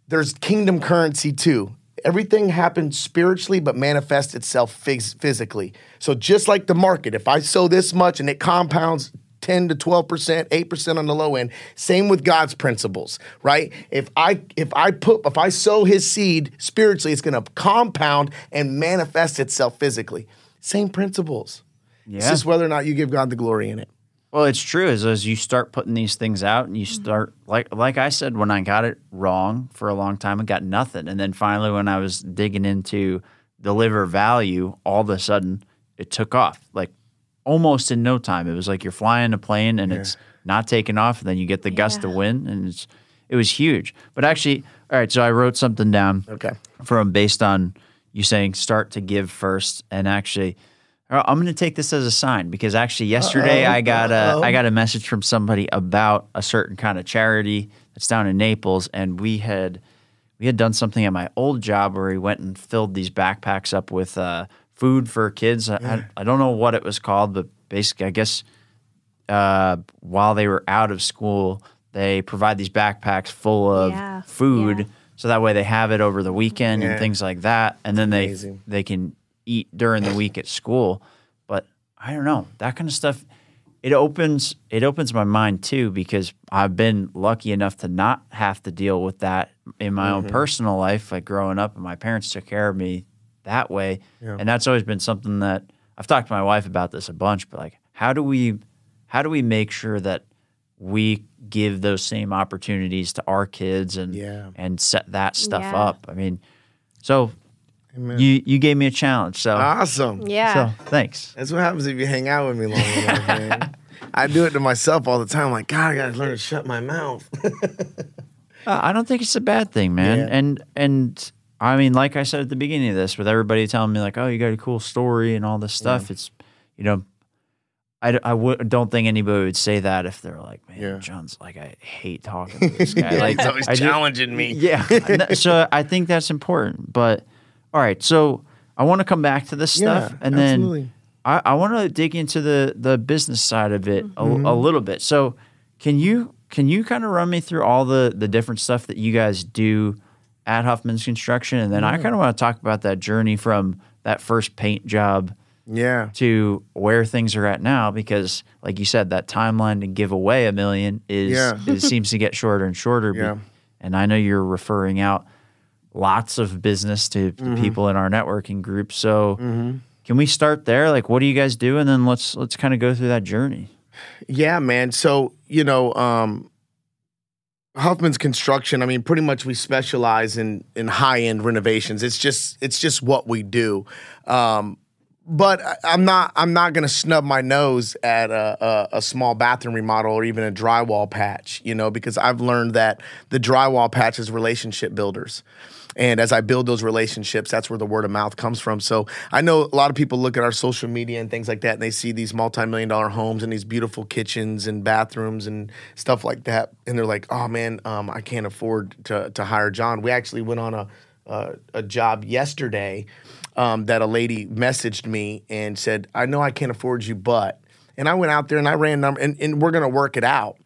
There's kingdom currency too. Everything happens spiritually but manifests itself physically. So just like the market, if I sow this much and it compounds 10 to 12%, 8% on the low end, same with God's principles, right? If I sow his seed spiritually, it's going to compound and manifest itself physically. Same principles. Yeah. It's just whether or not you give God the glory in it. Well, it's true. As you start putting these things out and you start, like I said, when I got it wrong for a long time, I got nothing. And then finally when I was digging into deliver value, all of a sudden it took off, like almost in no time. It was like you're flying a plane and it's not taking off, and then you get the gust of wind, and it was huge. But actually, all right, so I wrote something down based on you saying start to give first, and actually – I'm going to take this as a sign because actually yesterday I got a message from somebody about a certain kind of charity that's down in Naples, and we had done something at my old job where we went and filled these backpacks up with food for kids. I don't know what it was called, but basically I guess while they were out of school, they provide these backpacks full of food so that way they have it over the weekend and things like that, and then they can eat during the week at school. But I don't know, that kind of stuff, it opens my mind too, because I've been lucky enough to not have to deal with that in my own personal life, like growing up, and my parents took care of me that way. Yeah. And that's always been something that I've talked to my wife about this a bunch, but like, how do we make sure that we give those same opportunities to our kids and set that stuff up? I mean, so Amen. you gave me a challenge. So Awesome. Yeah. So thanks. That's what happens if you hang out with me long enough, man. I do it to myself all the time. I'm like, God, I gotta learn to shut my mouth. I don't think it's a bad thing, man. Yeah. And I mean, like I said at the beginning of this, with everybody telling me like, oh, you got a cool story and all this stuff, it's, you know, I don't think anybody would say that if they're like, man, John's like, I hate talking to this guy. Like, he's always challenging me. Yeah. So I think that's important. But all right, so I want to come back to this stuff, and absolutely. then I want to dig into the business side of it a little bit. So can you kind of run me through all the different stuff that you guys do at Huffman's Construction? And then I kind of want to talk about that journey from that first paint job to where things are at now, because like you said, that timeline to give away $1 million it seems to get shorter and shorter. Yeah. And I know you're referring out lots of business to people in our networking group. So can we start there? Like, what do you guys do? And then let's kind of go through that journey. Yeah, man. So, you know, Huffman's Construction, I mean, pretty much we specialize in high-end renovations. It's just what we do. But I'm not going to snub my nose at a small bathroom remodel or even a drywall patch, you know, because I've learned that the drywall patch is relationship builders. And as I build those relationships, that's where the word of mouth comes from. So I know a lot of people look at our social media and things like that, and they see these multi-million-dollar homes and these beautiful kitchens and bathrooms and stuff like that, and they're like, "Oh man, I can't afford to hire John." We actually went on a job yesterday that a lady messaged me and said, "I know I can't afford you, but," and I went out there and I ran number, and we're gonna work it out.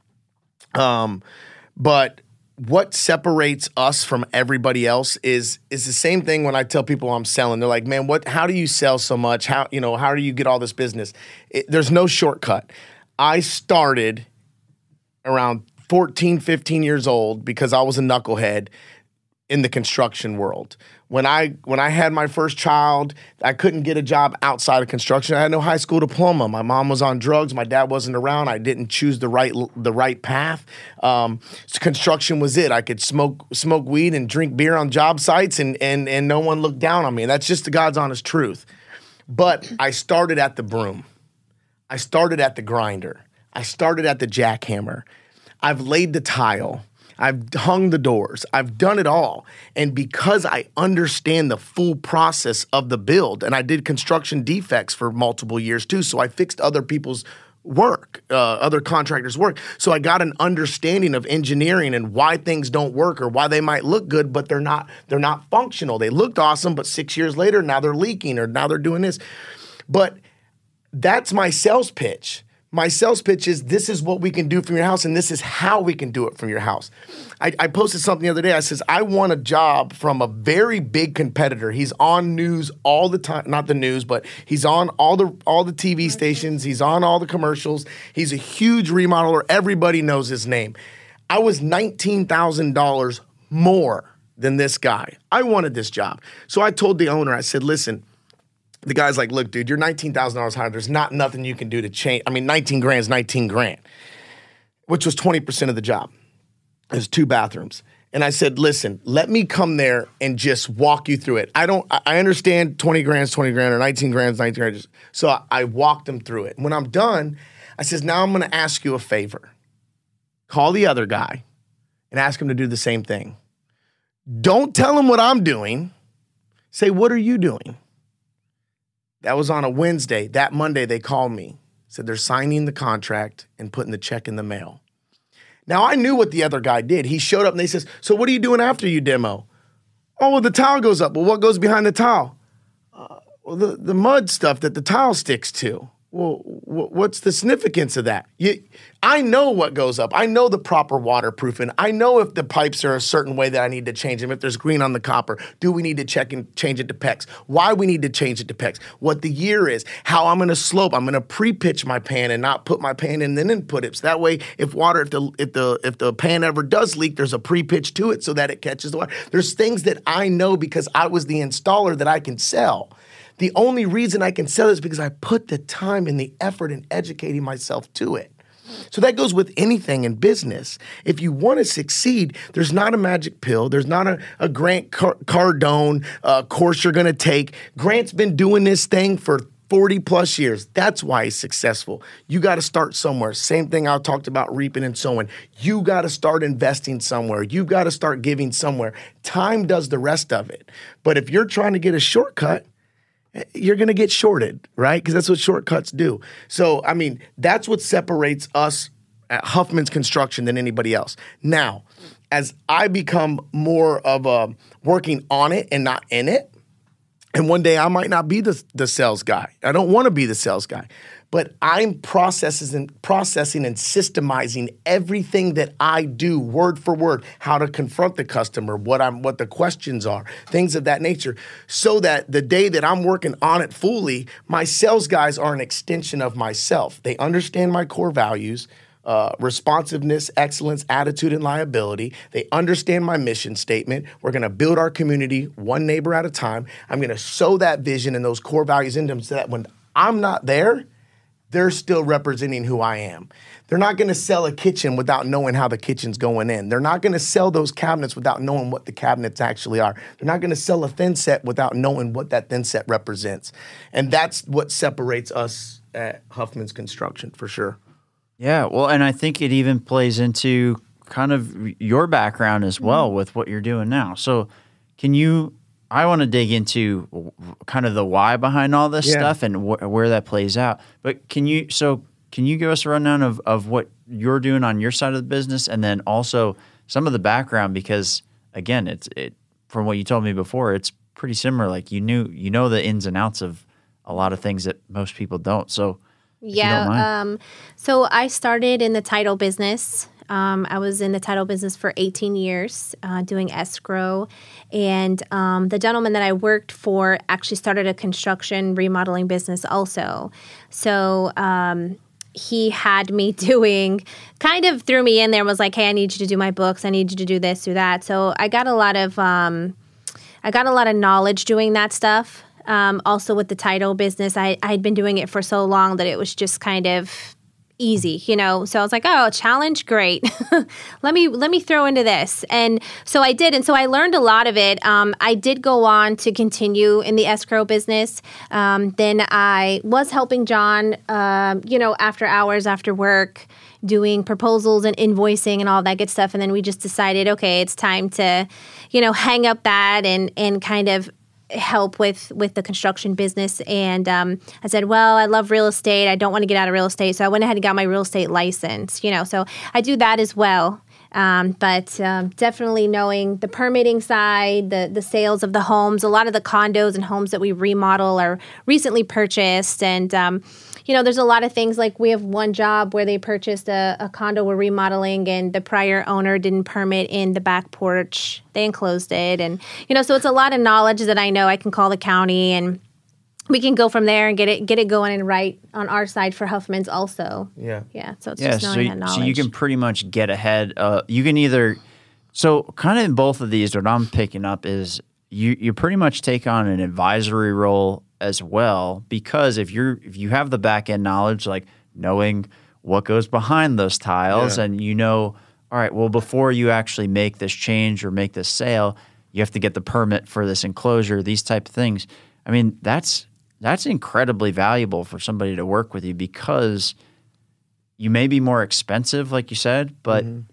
But what separates us from everybody else is the same thing when I tell people I'm selling. They're like, man, how do you sell so much? How do you get all this business? There's no shortcut. I started around 14, 15 years old because I was a knucklehead in the construction world. When I had my first child, I couldn't get a job outside of construction. I had no high school diploma. My mom was on drugs. My dad wasn't around. I didn't choose the right path. So construction was it. I could smoke weed and drink beer on job sites, and no one looked down on me. And that's just the God's honest truth. But I started at the broom. I started at the grinder. I started at the jackhammer. I've laid the tile. I've hung the doors. I've done it all. And because I understand the full process of the build, and I did construction defects for multiple years too, so I fixed other people's work, other contractors' work. So I got an understanding of engineering and why things don't work or why they might look good, but they're not functional. They looked awesome, but 6 years later, now they're leaking or now they're doing this. But that's my sales pitch. My sales pitch is, this is what we can do from your house, and this is how we can do it from your house. I posted something the other day. I says, I want a job from a very big competitor. He's on news all the time. Not the news, but he's on all the TV stations. He's on all the commercials. He's a huge remodeler. Everybody knows his name. I was $19,000 more than this guy. I wanted this job. So I told the owner, I said, listen, the guy's like, look, dude, you're $19,000 higher. There's nothing you can do to change. I mean, 19 grand is 19 grand, which was 20% of the job. There's 2 bathrooms. And I said, listen, let me come there and just walk you through it. I understand 20 grand is 20 grand or 19 grand is 19 grand. So I walked him through it. When I'm done, I says, now I'm going to ask you a favor. Call the other guy and ask him to do the same thing. Don't tell him what I'm doing. Say, what are you doing? That was on a Wednesday. That Monday, they called me. Said they're signing the contract and putting the check in the mail. Now, I knew what the other guy did. He showed up and they says, so what are you doing after you demo? Oh, well, the tile goes up. Well, what goes behind the tile? Well, the mud stuff that the tile sticks to. Well, what's the significance of that? I know what goes up. I know the proper waterproofing. I know if the pipes are a certain way that I need to change them. If there's green on the copper, do we need to check and change it to PEX? Why we need to change it to PEX? What the year is? How I'm going to slope? I'm going to pre-pitch my pan and not put my pan in and then put it. So that way, if the pan ever does leak, there's a pre-pitch to it so that it catches the water. There's things that I know because I was the installer that I can sell. The only reason I can sell it is because I put the time and the effort in educating myself to it. So that goes with anything in business. If you want to succeed, there's not a magic pill. There's not a Grant Cardone course you're going to take. Grant's been doing this thing for 40 plus years. That's why he's successful. You got to start somewhere. Same thing I talked about reaping and sowing. You got to start investing somewhere. You got to start giving somewhere. Time does the rest of it. But if you're trying to get a shortcut, you're going to get shorted, right? Because that's what shortcuts do. So, I mean, that's what separates us at Huffman's Construction than anybody else. Now, as I become more of a working on it and not in it, and one day I might not be the sales guy. I don't want to be the sales guy. But I'm processing and systemizing everything that I do word for word, how to confront the customer, what the questions are, things of that nature, so that the day that I'm working on it fully, my sales guys are an extension of myself. They understand my core values, responsiveness, excellence, attitude, and liability. They understand my mission statement. We're going to build our community one neighbor at a time. I'm going to sow that vision and those core values into them so that when I'm not there, they're still representing who I am. They're not going to sell a kitchen without knowing how the kitchen's going in. They're not going to sell those cabinets without knowing what the cabinets actually are. They're not going to sell a thin set without knowing what that thin set represents. And that's what separates us at Huffman's Construction, for sure. Yeah, well, and I think it even plays into kind of your background as well with what you're doing now. So I want to dig into kind of the why behind all this stuff and where that plays out. But can you give us a rundown of what you're doing on your side of the business, and then also some of the background? Because again, it from what you told me before, it's pretty similar. Like you know the ins and outs of a lot of things that most people don't. So so I started in the title business. I was in the title business for 18 years doing escrow. And the gentleman that I worked for actually started a construction remodeling business also. So he had me kind of threw me in there and was like, hey, I need you to do my books. I need you to do this, do that. So I got a lot of knowledge doing that stuff. Also with the title business, I had been doing it for so long that it was just kind of easy, So I was like, oh, challenge, great. let me throw into this. And so I did. And so I learned a lot of it. I did go on to continue in the escrow business. Then I was helping John, after hours, after work, doing proposals and invoicing and all that good stuff. And then we just decided, okay, it's time to, hang up that and kind of help with the construction business. And I said, well, I love real estate. I don't want to get out of real estate. So I went ahead and got my real estate license, so I do that as well. But definitely knowing the permitting side, the sales of the homes, a lot of the condos and homes that we remodel are recently purchased. And, there's a lot of things like we have one job where they purchased a condo we're remodeling and the prior owner didn't permit in the back porch. They enclosed it. And, so it's a lot of knowledge that I know I can call the county and we can go from there and get it going and right on our side for Huffmans also. Yeah. Yeah. So it's just knowing that knowledge. So you can pretty much get ahead. You can so kind of in both of these, what I'm picking up is you pretty much take on an advisory role as well, because if you have the back end knowledge, like knowing what goes behind those tiles, and all right, well, before you actually make this change or make this sale, you have to get the permit for this enclosure, these type of things. I mean, that's incredibly valuable for somebody to work with you, because you may be more expensive, like you said, but in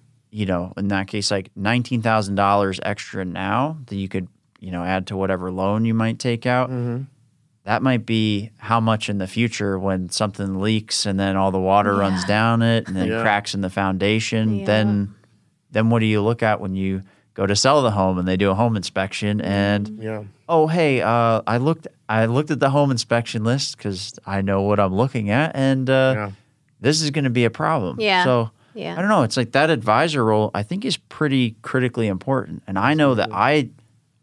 that case, like $19,000 extra now that you could add to whatever loan you might take out. That might be how much in the future when something leaks and then all the water runs down it and then cracks in the foundation. Then what do you look at when you go to sell the home and they do a home inspection and oh, hey, I looked at the home inspection list because I know what I'm looking at, and this is going to be a problem. Yeah. So I don't know. It's like that advisor role, I think, is pretty critically important, and I know that I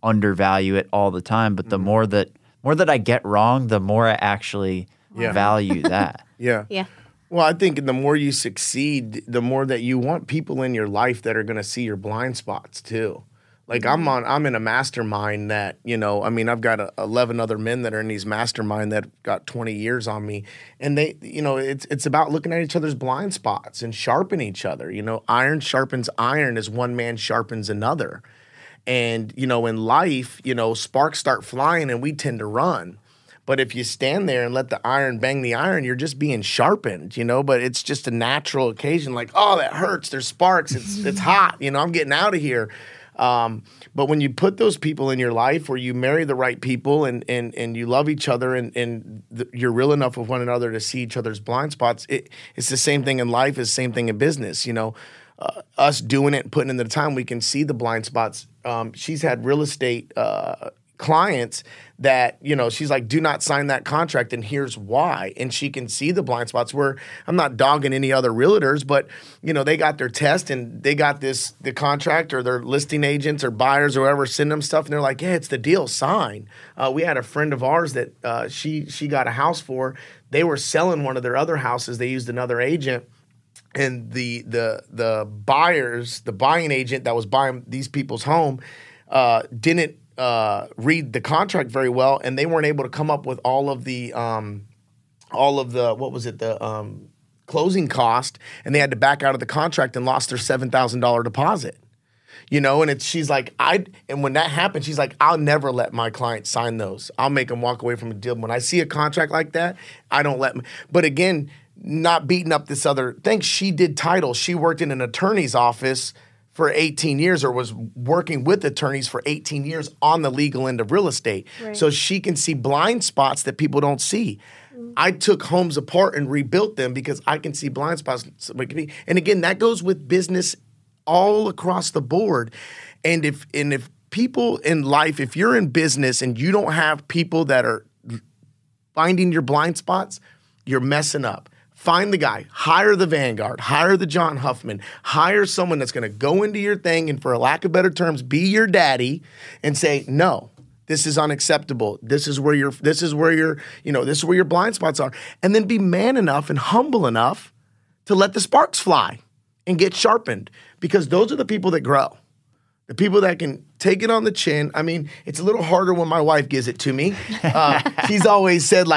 undervalue it all the time. But the more that I get wrong, the more I actually value that. Yeah. Well, I think the more you succeed, the more that you want people in your life that are going to see your blind spots too. Like I'm in a mastermind that, I've got 11 other men that are in these mastermind that got 20 years on me. And they, it's about looking at each other's blind spots and sharpen each other. Iron sharpens iron as one man sharpens another. And, in life, sparks start flying and we tend to run. But if you stand there and let the iron bang the iron, you're just being sharpened, but it's just a natural occasion. Like, oh, that hurts. There's sparks. It's hot. I'm getting out of here. But when you put those people in your life where you marry the right people and you love each other and you're real enough with one another to see each other's blind spots, it's the same thing in life, it's the same thing in business. Us doing it and putting in the time, we can see the blind spots. She's had real estate clients that, she's like, do not sign that contract, and here's why. And she can see the blind spots where I'm not dogging any other realtors, but, they got their test and they got the contract, or their listing agents or buyers or whoever send them stuff, and they're like, yeah, it's the deal, sign. We had a friend of ours that she got a house for. They were selling one of their other houses. They used another agent. And the buyers, the buying agent that was buying these people's home, didn't read the contract very well, and they weren't able to come up with all of the closing cost, and they had to back out of the contract and lost their $7,000 deposit. And she's like, and when that happened, she's like, I'll never let my clients sign those. I'll make them walk away from a deal. When I see a contract like that, I don't let them. But again, not beating up this other thing. She did title. She worked in an attorney's office for 18 years, or was working with attorneys for 18 years on the legal end of real estate. Right. So she can see blind spots that people don't see. I took homes apart and rebuilt them because I can see blind spots. And again, that goes with business all across the board. And if people in life, if you're in business and you don't have people that are finding your blind spots, you're messing up. Find the guy, hire the Vanguard, hire the John Huffman, hire someone that's going to go into your thing and, for a lack of better terms, be your daddy and say, no, this is unacceptable. This is where your blind spots are. And then be man enough and humble enough to let the sparks fly and get sharpened, because those are the people that grow. The people that can take it on the chin. I mean, it's a little harder when my wife gives it to me. She's always said,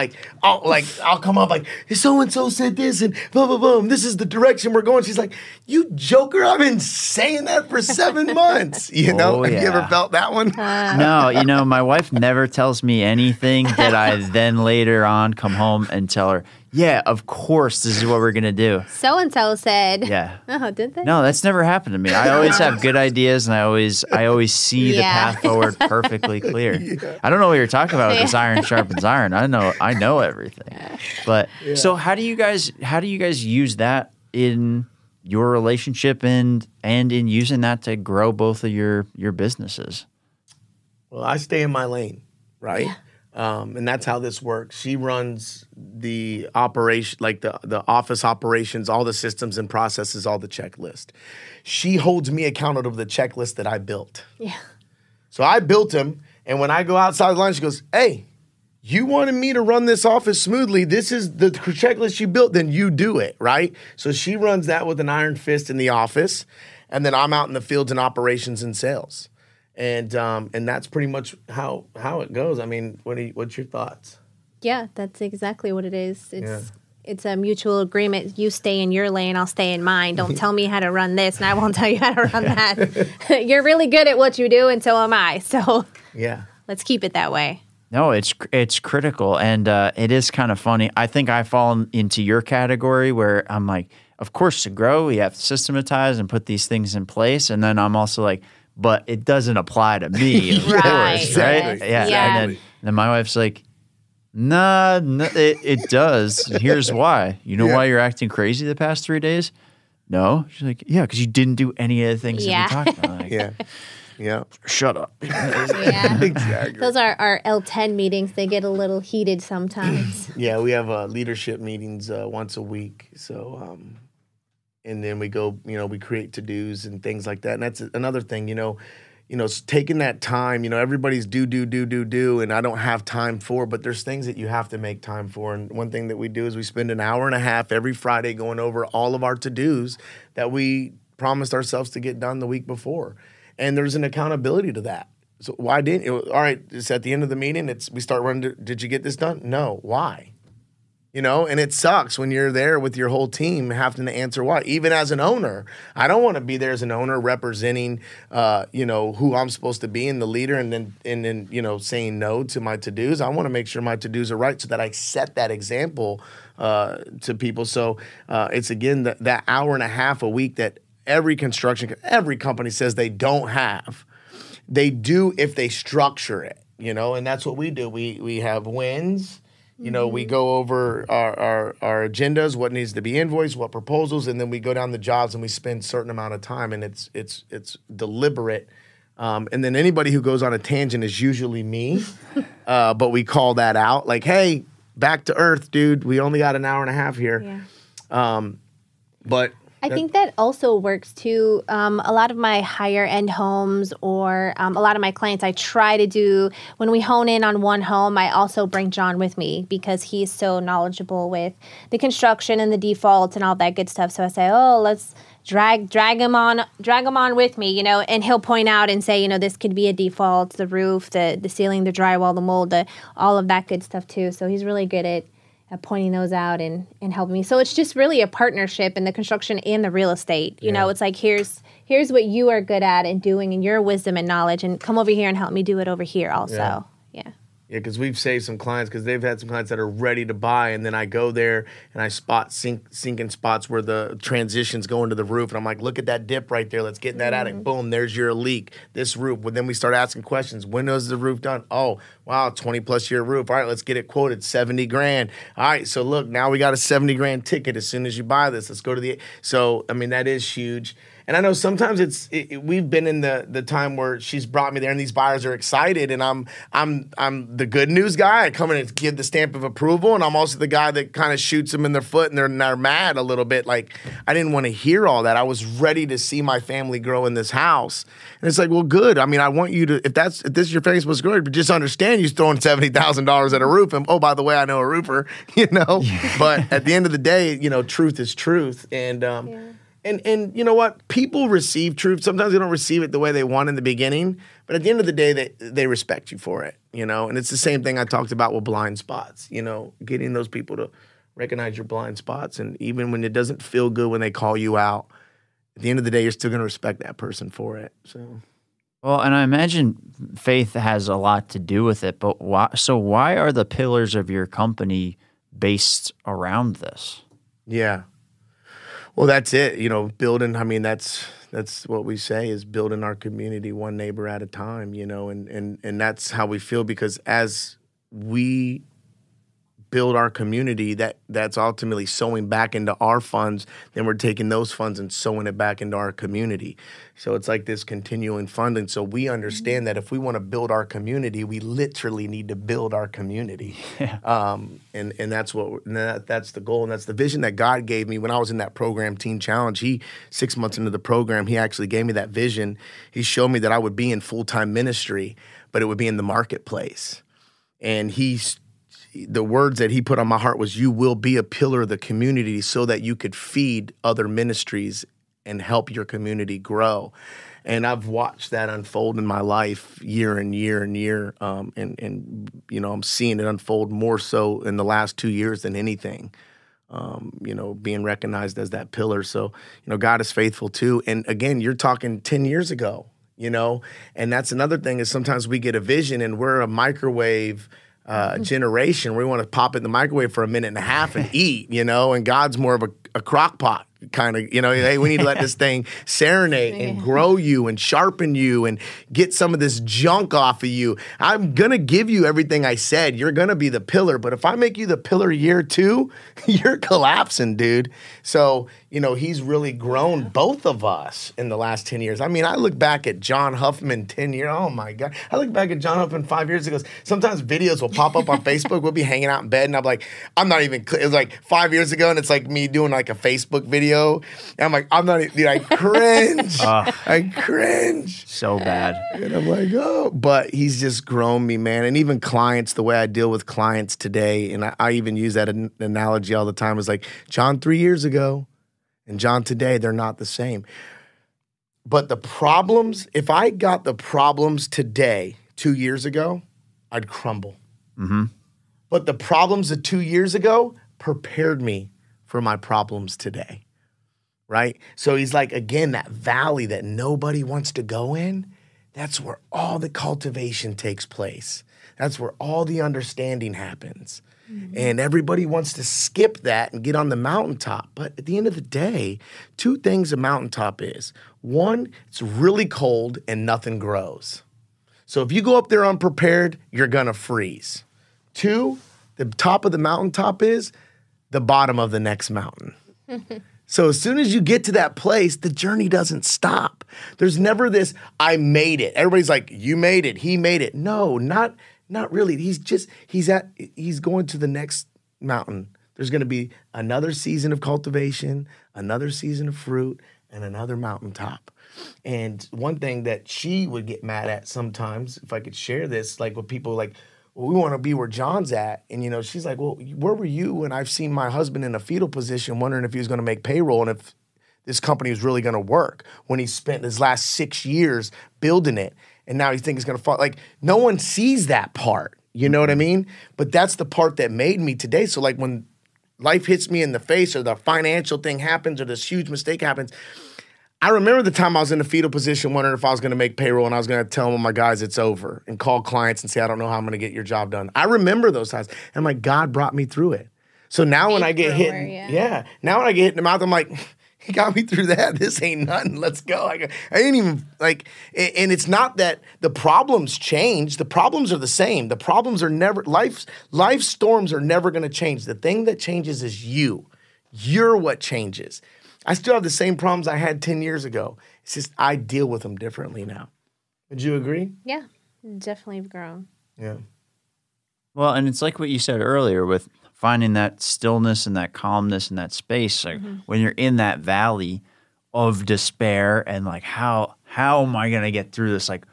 I'll come up like, so-and-so said this, and boom, boom, boom, this is the direction we're going. She's like, you joker, I've been saying that for 7 months. Have you ever felt that one? No, my wife never tells me anything that I then later on come home and tell her, yeah, of course, this is what we're going to do. So-and-so said. Yeah. Oh, did they? No, that's never happened to me. I always have good ideas, and I always see the path forward perfectly clear. Yeah. I don't know what you're talking about with this iron sharpens iron. I know everything. But so how do you guys use that in your relationship and in using that to grow both of your businesses? Well, I stay in my lane, right? Yeah. And that's how this works. She runs the operation, like the office operations, all the systems and processes, all the checklist. She holds me accountable to the checklist that I built. Yeah. So I built them, and when I go outside the line, she goes, hey, you wanted me to run this office smoothly. This is the checklist you built, then you do it, right? So she runs that with an iron fist in the office, and then I'm out in the fields and operations and sales. And that's pretty much how it goes. I mean, what's your thoughts? Yeah, that's exactly what it is. It's a mutual agreement. You stay in your lane, I'll stay in mine. Don't tell me how to run this, and I won't tell you how to run that. You're really good at what you do, and so am I. So let's keep it that way. No, it's critical, and it is kind of funny. I think I fall into your category where I'm like, of course, to grow, we have to systematize and put these things in place, and then I'm also like, but it doesn't apply to me, of course, right? Yeah. And then my wife's like, nah, it does. Here's why. You know why you're acting crazy the past 3 days? No. She's like, yeah, because you didn't do any of the things that we talked about. Like, Yeah. Shut up. Yeah. Exactly. Those are our L10 meetings. They get a little heated sometimes. Yeah, we have leadership meetings once a week. So, and then we go, we create to-dos and things like that. And that's another thing, taking that time, everybody's do, and I don't have time for, but there's things that you have to make time for. And one thing that we do is we spend an hour and a half every Friday going over all of our to-dos that we promised ourselves to get done the week before. And there's an accountability to that. So why didn't you? All right, it's at the end of the meeting, we start running, did you get this done? No. Why? And it sucks when you're there with your whole team having to answer why. Even as an owner, I don't want to be there as an owner representing, who I'm supposed to be and the leader, and then saying no to my to-dos. I want to make sure my to-dos are right so that I set that example to people. So it's, again, that hour and a half a week that every company says they don't have. They do if they structure it, and that's what we do. We have wins. We go over our agendas, what needs to be invoiced, what proposals, and then we go down the jobs and we spend a certain amount of time, and it's deliberate. And then anybody who goes on a tangent is usually me, but we call that out, like, hey, back to earth, dude. We only got an hour and a half here. Yeah. But I think that also works too. A lot of my higher end homes or a lot of my clients, I try to do, when we hone in on one home, I also bring John with me because he's so knowledgeable with the construction and the defaults and all that good stuff. So I say, let's drag him on with me, and he'll point out and say, this could be a default, the roof, the ceiling, the drywall, the mold, all of that good stuff too. So he's really good at pointing those out and helping me. So it's just really a partnership in the construction and the real estate. It's like, here's what you are good at and doing and your wisdom and knowledge, and come over here and help me do it over here also. Yeah. Yeah, because we've saved some clients because they've had some clients that are ready to buy, and then I go there and I spot sinking spots where the transitions go into the roof, and I'm like, look at that dip right there. Let's get in that attic. Boom, there's your leak. This roof. Well, then we start asking questions. When was the roof done? Oh, wow, 20+ year roof. All right, let's get it quoted, $70,000. All right, so look, now we got a $70,000 ticket as soon as you buy this. Let's go to the. So that is huge. And I know sometimes we've been in the time where she's brought me there and these buyers are excited, and I'm the good news guy. I come in and give the stamp of approval, and I'm also the guy that kind of shoots them in their foot and they're mad a little bit. Like, I didn't want to hear all that. I was ready to see my family grow in this house. And it's like, well, good. I mean, I want you to, if this is your family's supposed to grow, but just understand you're throwing $70,000 at a roof. And, oh, by the way, I know a roofer, But at the end of the day, truth is truth. And, And you know what? People receive truth. Sometimes they don't receive it the way they want in the beginning, but at the end of the day, they respect you for it, And it's the same thing I talked about with blind spots, getting those people to recognize your blind spots. And even when it doesn't feel good when they call you out, at the end of the day, you're still going to respect that person for it. So, well, and I imagine faith has a lot to do with it, but why are the pillars of your company based around this? Yeah. Well, that's it. Building, that's what we say is building our community one neighbor at a time, and that's how we feel, because as we build our community, that's ultimately sowing back into our funds, then we're taking those funds and sowing it back into our community. So it's like this continuing funding. So we understand that if we want to build our community, we literally need to build our community. Yeah. And that's that's the goal, and that's the vision that God gave me when I was in that program, Teen Challenge. 6 months into the program, he actually gave me that vision. He showed me that I would be in full-time ministry, but it would be in the marketplace. And the words that he put on my heart was, you will be a pillar of the community so that you could feed other ministries and help your community grow. And I've watched that unfold in my life year and year and year. And I'm seeing it unfold more so in the last 2 years than anything, being recognized as that pillar. So, God is faithful too. And again, you're talking 10 years ago, and that's another thing is sometimes we get a vision and we're a microwave generation. We want to pop it in the microwave for a minute and a half and eat, and God's more of a crock pot kind of, hey, we need to let this thing serenade and grow you and sharpen you and get some of this junk off of you. I'm going to give you everything I said. You're going to be the pillar. But if I make you the pillar year 2, you're collapsing, dude. So, he's really grown both of us in the last 10 years. I mean, I look back at John Huffman 10 years. Oh, my God. I look back at John Huffman 5 years ago. Sometimes videos will pop up on Facebook. We'll be hanging out in bed, and I'm like, I'm not even, it was like 5 years ago, and it's like me doing like a Facebook video. And I'm like, I'm not, dude, I cringe. I cringe. So bad. And I'm like, oh, but he's just grown me, man. And even clients, the way I deal with clients today, and I even use that analogy all the time, is like John 3 years ago and John today, they're not the same. But the problems, if I got the problems today, 2 years ago, I'd crumble. Mm-hmm. But the problems of 2 years ago prepared me for my problems today. Right? So he's like, again, that valley that nobody wants to go in, that's where all the cultivation takes place. That's where all the understanding happens. Mm-hmm. And everybody wants to skip that and get on the mountaintop. But at the end of the day, 2 things a mountaintop is. 1, it's really cold and nothing grows. So if you go up there unprepared, you're going to freeze. 2, the top of the mountaintop is the bottom of the next mountain. So as soon as you get to that place, the journey doesn't stop. There's never this, I made it. Everybody's like, you made it, he made it. No, not really. He's going to the next mountain. There's going to be another season of cultivation, another season of fruit, and another mountaintop. And one thing that she would get mad at sometimes, if I could share this, like with people like, well, we want to be where John's at. And, she's like, well, where were you when I've seen my husband in a fetal position wondering if he was going to make payroll and if this company was really going to work when he spent his last 6 years building it and now he thinks it's going to fall. Like, no one sees that part. You know what I mean? But that's the part that made me today. So, like, when life hits me in the face or the financial thing happens or this huge mistake happens, I remember the time I was in a fetal position wondering if I was going to make payroll and I was going to tell all my guys it's over and call clients and say, I don't know how I'm going to get your job done. I remember those times. And I'm like, God brought me through it. So now when I get hit, now when I get hit in the mouth, I'm like, he got me through that. This ain't nothing. Let's go. I ain't even like, and it's not that the problems change. The problems are the same. The problems are never, life storms are never going to change. The thing that changes is you. You're what changes. I still have the same problems I had 10 years ago. It's just I deal with them differently now. Would you agree? Yeah, definitely grown. Yeah. Well, and it's like what you said earlier with finding that stillness and that calmness and that space. Like when you're in that valley of despair and like, how am I going to get through this? Like,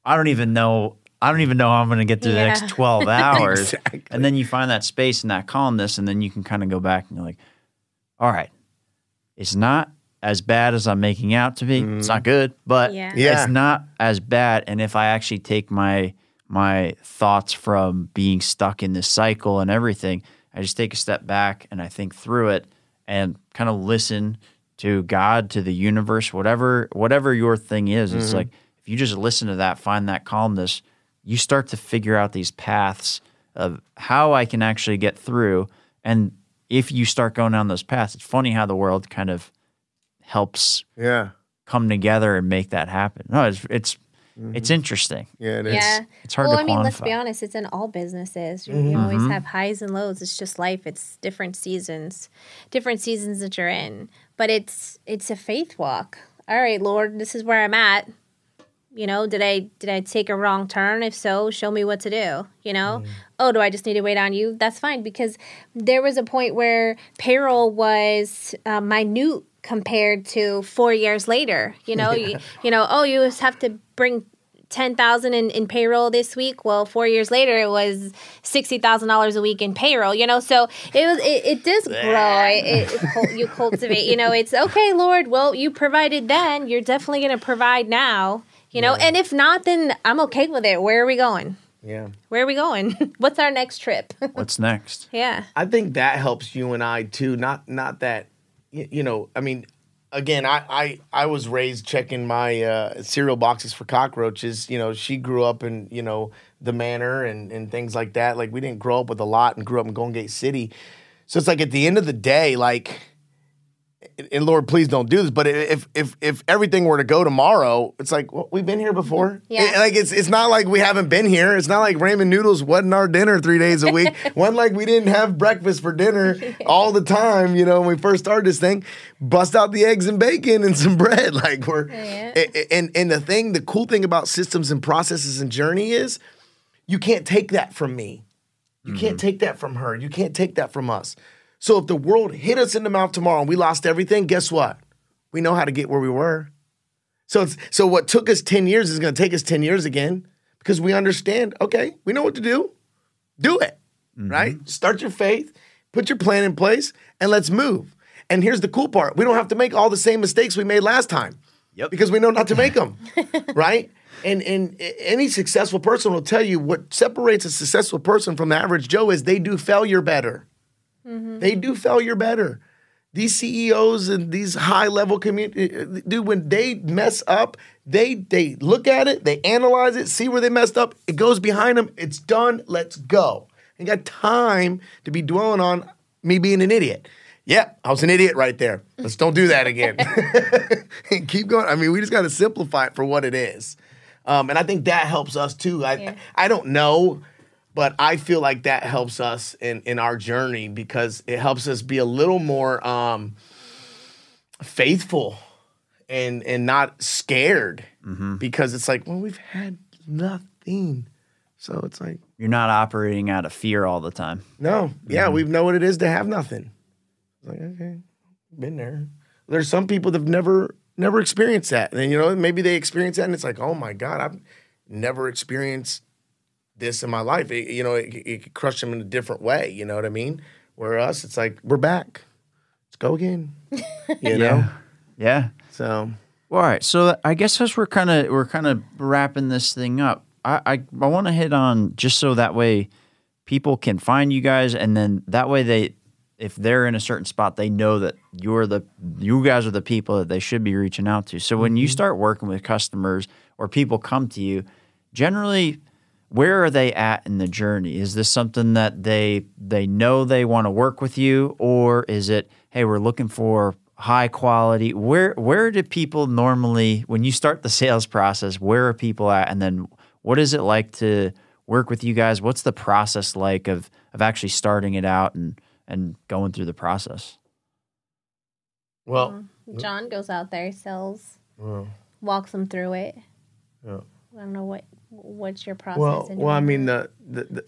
I don't even know how I'm going to get through the next 12 hours. Exactly. And then you find that space and that calmness, and then you can kind of go back and you're like, all right. It's not as bad as I'm making out to be. Mm-hmm. It's not good, but it's not as bad. And if I actually take my thoughts from being stuck in this cycle and everything, I just take a step back and I think through it and kind of listen to God, to the universe, whatever your thing is. It's like if you just listen to that, find that calmness, you start to figure out these paths of how I can actually get through. And if you start going down those paths, it's funny how the world kind of helps come together and make that happen. No, it's interesting. Yeah, it is. Yeah. It's hard to quantify. Well, I mean, let's be honest. It's in all businesses. You always have highs and lows. It's just life. It's different seasons that you're in. But it's a faith walk. All right, Lord, this is where I'm at. Did I take a wrong turn? If so, show me what to do, Oh, do I just need to wait on you? That's fine, because there was a point where payroll was minute compared to 4 years later. You just have to bring $10,000 in payroll this week. Well, 4 years later, it was $60,000 a week in payroll. So it does grow. You cultivate. It's okay, Lord. Well, you provided then. You're definitely going to provide now. And if not, then I'm okay with it. Where are we going? Yeah. Where are we going? What's our next trip? What's next? Yeah. I think that helps you and I too. Not that, I mean, again, I was raised checking my cereal boxes for cockroaches. She grew up in, the manor and things like that. Like, we didn't grow up with a lot and grew up in Golden Gate City. So it's like at the end of the day, like, and Lord, please don't do this. But if everything were to go tomorrow, it's like, well, we've been here before. Yeah. It's not like we haven't been here. It's not like ramen noodles wasn't our dinner 3 days a week. Wasn't like we didn't have breakfast for dinner all the time. When we first started this thing, bust out the eggs and bacon and some bread. Like and the cool thing about systems and processes and journey is you can't take that from me. You can't take that from her. You can't take that from us. So if the world hit us in the mouth tomorrow and we lost everything, guess what? We know how to get where we were. So what took us 10 years is going to take us 10 years again because we understand, okay, we know what to do. Do it, right? Start your faith, put your plan in place, and let's move. And here's the cool part. We don't have to make all the same mistakes we made last time because we know not to make them, right? And any successful person will tell you what separates a successful person from the average Joe is they do failure better. They do failure better. These CEOs and these high-level community, dude, when they mess up, they look at it, they analyze it, see where they messed up. It goes behind them. It's done. Let's go. Ain't got time to be dwelling on me being an idiot. Yeah, I was an idiot right there. Let's don't do that again. And keep going. I mean, we just got to simplify it for what it is. And I think that helps us too. I don't know. But I feel like that helps us in our journey because it helps us be a little more faithful and not scared because it's like, well, we've had nothing. So it's like. You're not operating out of fear all the time. No. Yeah, we know what it is to have nothing. It's like, okay, been there. There's some people that have never experienced that. And, maybe they experience that and it's like, oh, my God, I've never experienced this in my life. It could crush them in a different way. You know what I mean? Where us, it's like, we're back. Let's go again. You know? Yeah. So. Well, all right. So I guess as we're kind of wrapping this thing up, I want to hit on just so that way people can find you guys, and then that way if they're in a certain spot, they know that you guys are the people that they should be reaching out to. So when you start working with customers or people come to you, generally, where are they at in the journey? Is this something that they know they want to work with you, or is it, hey, we're looking for high quality? Where do people normally, when you start the sales process, where are people at? And then what is it like to work with you guys? What's the process like of actually starting it out and going through the process? Well, John goes out there, sells, walks them through it. Yeah. I don't know what's your process. Well, I mean, the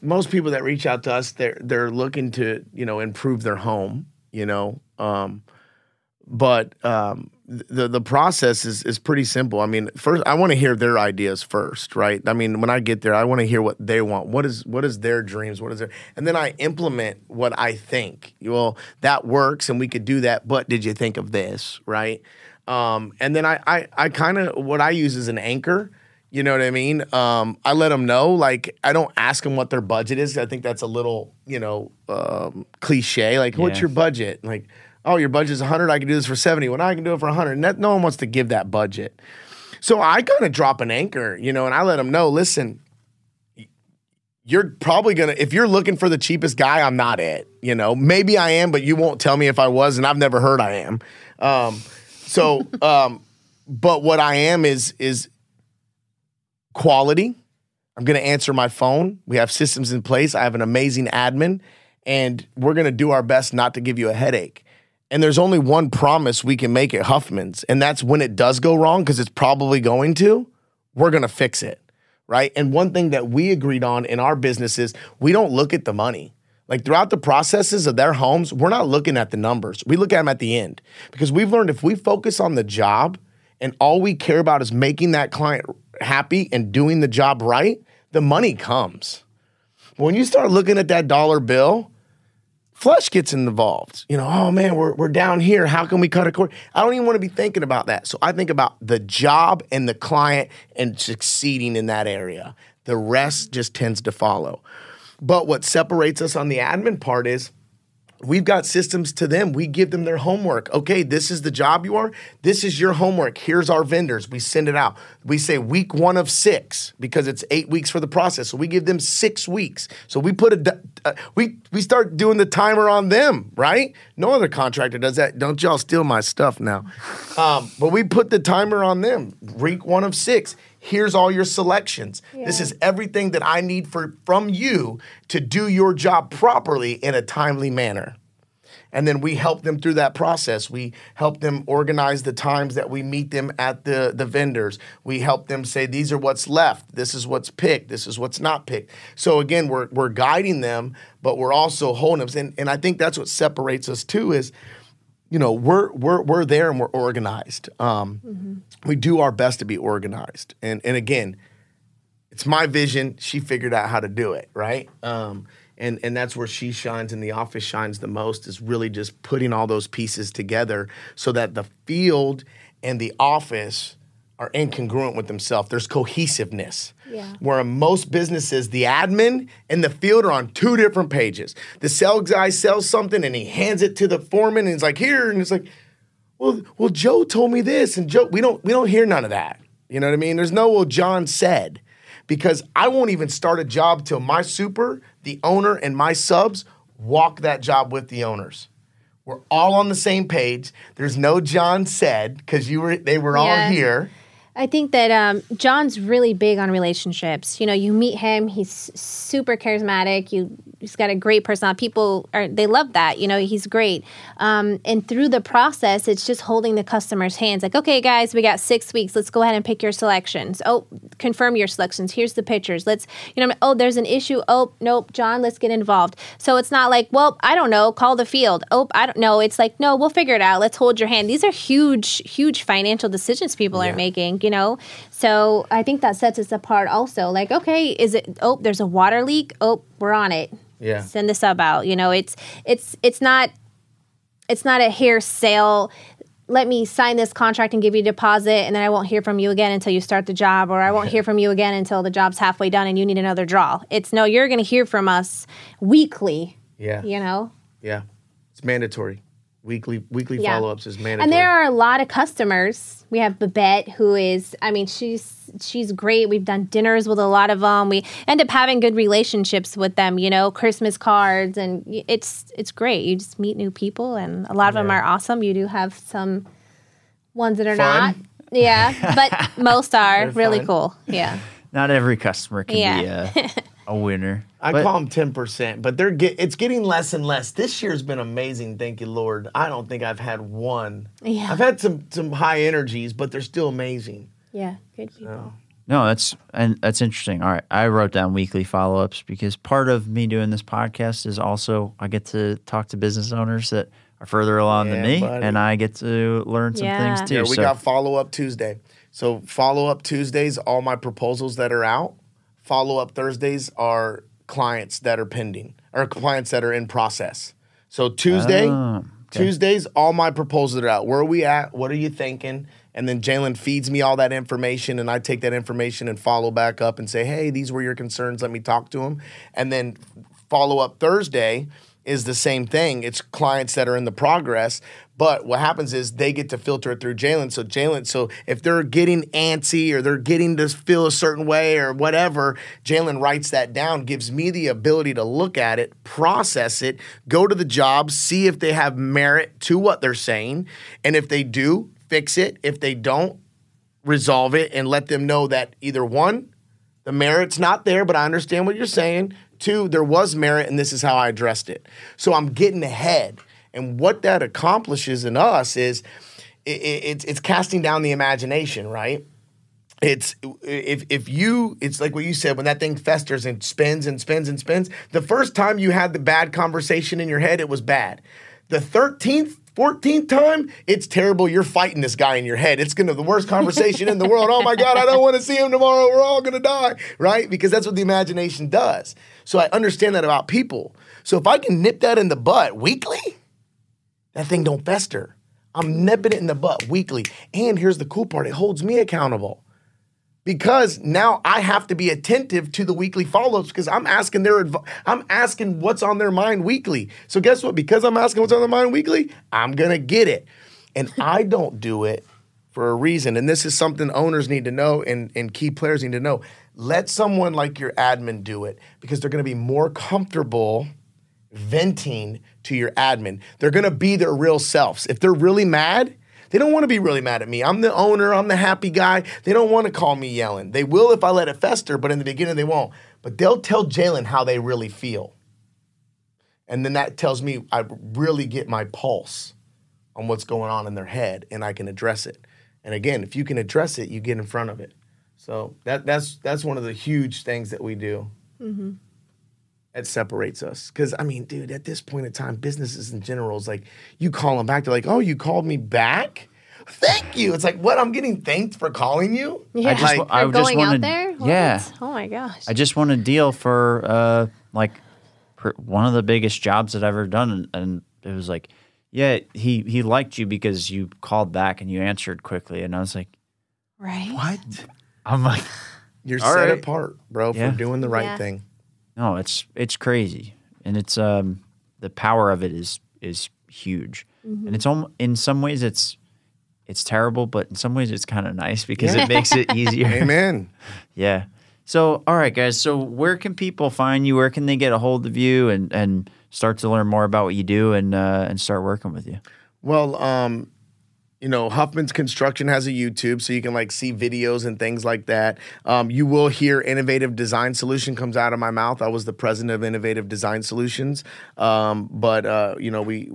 most people that reach out to us, they're looking to improve their home, but the process is pretty simple. I mean, first I want to hear their ideas first, right? I mean, when I get there, I want to hear what they want. What is their dreams? And then I implement what I think. Well, that works, and we could do that. But did you think of this, right? And then I kind of what I use is an anchor. You know what I mean? I let them know. Like, I don't ask them what their budget is. I think that's a little, cliche. Like, what's your budget? Like, oh, your budget's 100. I can do this for 70. Well, I can do it for 100. And no one wants to give that budget. So I kind of drop an anchor, and I let them know, listen, you're probably going to, if you're looking for the cheapest guy, I'm not it. Maybe I am, but you won't tell me if I was, and I've never heard I am. But what I am is quality. I'm going to answer my phone. We have systems in place. I have an amazing admin, and we're going to do our best not to give you a headache. And there's only one promise we can make at Huffmans, and that's when it does go wrong, because it's probably going to, we're going to fix it, right? And one thing that we agreed on in our business is we don't look at the money. Like, throughout the processes of their homes, we're not looking at the numbers. We look at them at the end, because we've learned if we focus on the job and all we care about is making that client happy and doing the job right, the money comes. When you start looking at that dollar bill, flesh gets involved. Oh man, we're down here. How can we cut a cord? I don't even want to be thinking about that. So I think about the job and the client and succeeding in that area. The rest just tends to follow. But what separates us on the admin part is We've got systems to them. We give them their homework. Okay, this is the job you are. This is your homework. Here's our vendors. We send it out. We say week 1 of 6 because it's 8 weeks for the process. So we give them 6 weeks. So we put we start doing the timer on them, right? No other contractor does that. Don't y'all steal my stuff now. But we put the timer on them. Week 1 of 6. Here's all your selections. Yeah. This is everything that I need from you to do your job properly in a timely manner. And then we help them through that process. We help them organize the times that we meet them at the vendors. We help them say, these are what's left. This is what's picked. This is what's not picked. So again, we're guiding them, but we're also holding them. And I think that's what separates us too is, we're there and we're organized. We do our best to be organized. And again, it's my vision. She figured out how to do it, right? And that's where she shines and the office shines the most is really just putting all those pieces together so that the field and the office are incongruent with themselves. There's cohesiveness. Yeah. Where in most businesses, the admin and the field are on 2 different pages. The sales guy sells something and he hands it to the foreman and he's like, here. And it's like, well, Joe told me this. And Joe, we don't hear none of that. You know what I mean? There's no, well, John said. Because I won't even start a job till my super, the owner, and my subs walk that job with the owners. We're all on the same page. There's no John said because they were all here. I think that John's really big on relationships. You meet him, he's super charismatic. He's got a great personality. They love that. He's great. And through the process, it's just holding the customer's hands. Like, okay, guys, we got 6 weeks. Let's go ahead and pick your selections. Oh, confirm your selections. Here's the pictures. Let's, there's an issue. Oh, nope, John, let's get involved. So it's not like, well, I don't know, call the field. Oh, I don't know. It's like, no, we'll figure it out. Let's hold your hand. These are huge, huge financial decisions people are making, So I think that sets us apart also. Like, okay, there's a water leak. Oh, we're on it. Yeah. Send the sub out. It's not a hair sale. Let me sign this contract and give you a deposit, and then I won't hear from you again until you start the job, or I won't hear from you again until the job's halfway done and you need another draw. It's no, you're going to hear from us weekly. Yeah. Yeah. It's mandatory. Weekly follow-ups is mandatory. And there are a lot of customers. We have Babette, who is, she's great. We've done dinners with a lot of them. We end up having good relationships with them, Christmas cards, and it's great. You just meet new people, and a lot of them are awesome. You do have some ones that are not. Yeah, but most are really cool. Yeah. Not every customer can be a winner. I call them 10%, but it's getting less and less. This year's been amazing, thank you, Lord. I don't think I've had one. Yeah. I've had some high energies, but they're still amazing. Yeah, good people. No, that's interesting. All right, I wrote down weekly follow-ups because part of me doing this podcast is also I get to talk to business owners that are further along than me, buddy. And I get to learn some things too. Yeah, we got Follow-Up Tuesday. So Follow-Up Tuesdays, all my proposals that are out. Follow-Up Thursdays are clients that are pending or clients that are in process. So Tuesdays, all my proposals are out. Where are we at? What are you thinking? And then Jalen feeds me all that information, and I take that information and follow back up and say, hey, these were your concerns. Let me talk to them. And then Follow-Up Thursday is the same thing. It's clients that are in the progress. But what happens is they get to filter it through Jalen. So if they're getting antsy or they're getting to feel a certain way or whatever, Jalen writes that down, gives me the ability to look at it, process it, go to the job, see if they have merit to what they're saying. And if they do, fix it. If they don't, resolve it and let them know that either one, the merit's not there, but I understand what you're saying. 2, there was merit and this is how I addressed it. So I'm getting ahead. And what that accomplishes in us is it's casting down the imagination, right? It's like what you said, when that thing festers and spins and spins and spins, the first time you had the bad conversation in your head, it was bad. The 13th, 14th time, it's terrible. You're fighting this guy in your head. It's the worst conversation in the world. Oh my God, I don't want to see him tomorrow. We're all going to die, right? Because that's what the imagination does. So I understand that about people. So if I can nip that in the butt weekly, that thing don't fester. I'm nipping it in the butt weekly. And here's the cool part. It holds me accountable. because now I have to be attentive to the weekly follow-ups because I'm asking what's on their mind weekly. So guess what? Because I'm asking what's on their mind weekly, I'm going to get it. And I don't do it for a reason. And this is something owners need to know and key players need to know. Let someone like your admin do it because they're going to be more comfortable venting to your admin. They're going to be their real selves. If they're really mad, they don't want to be really mad at me. I'm the owner. I'm the happy guy. They don't want to call me yelling. They will if I let it fester, but in the beginning they won't. But they'll tell Jalen how they really feel. And then that tells me I really get my pulse on what's going on in their head and I can address it. And again, if you can address it, you get in front of it. So that's one of the huge things that we do. Mm-hmm. That separates us. Because, I mean, dude, at this point in time, businesses in general is like, you call them back. They're like, oh, you called me back? Thank you. It's like, what? I'm getting thanked for calling you? Yeah. I for going out there? What? Yeah. Oh, my gosh. I just won a deal for, one of the biggest jobs that I've ever done. And it was like, yeah, he liked you because you called back and you answered quickly. And I was like, right? What? I'm like, you're set apart, bro, for doing the right thing. No, it's crazy, and it's the power of it is huge, and it's in some ways it's terrible, but in some ways it's kind of nice because it makes it easier. Amen. Yeah. So, all right, guys. So, where can people find you? Where can they get a hold of you and start to learn more about what you do and start working with you? Well, Huffman's Construction has a YouTube, so you can see videos and things like that. You will hear Innovative Design Solution comes out of my mouth. I was the president of Innovative Design Solutions, but we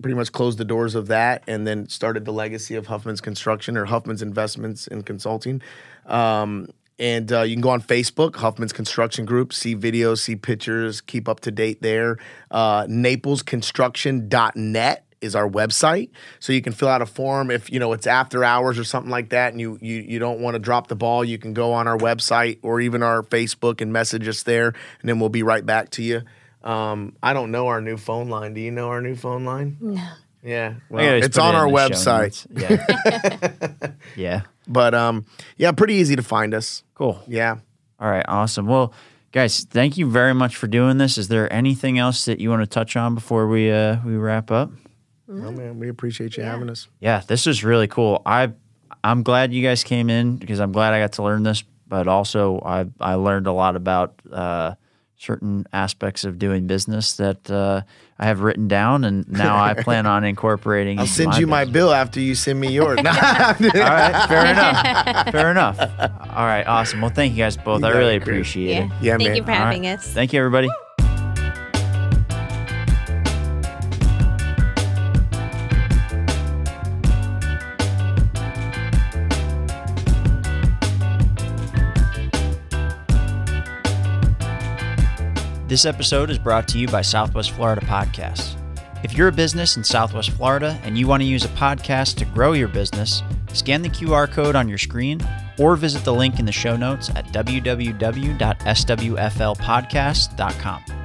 pretty much closed the doors of that and then started the legacy of Huffman's Construction or Huffman's Investments in Consulting. And you can go on Facebook, Huffman's Construction Group, see videos, see pictures, keep up to date there. NaplesConstruction.net is our website. So you can fill out a form if, it's after hours or something like that and you don't want to drop the ball, you can go on our website or even our Facebook and message us there, and then we'll be right back to you. I don't know our new phone line. Do you know our new phone line? No. Yeah. Well, it's on our website. Yeah. Yeah. But, pretty easy to find us. Cool. Yeah. All right. Awesome. Well, guys, thank you very much for doing this. Is there anything else that you want to touch on before we wrap up? No, man, we appreciate you having us. Yeah, this is really cool. I'm glad you guys came in because I'm glad I got to learn this, but also I learned a lot about certain aspects of doing business that I have written down, and now I plan on incorporating. I'll send you my bill after you send me yours. All right, fair enough. Fair enough. All right, awesome. Well, thank you guys both. I really appreciate it. Yeah, thank man. you for having us. Thank you, everybody. This episode is brought to you by Southwest Florida Podcasts. If you're a business in Southwest Florida and you want to use a podcast to grow your business, scan the QR code on your screen or visit the link in the show notes at www.swflpodcast.com.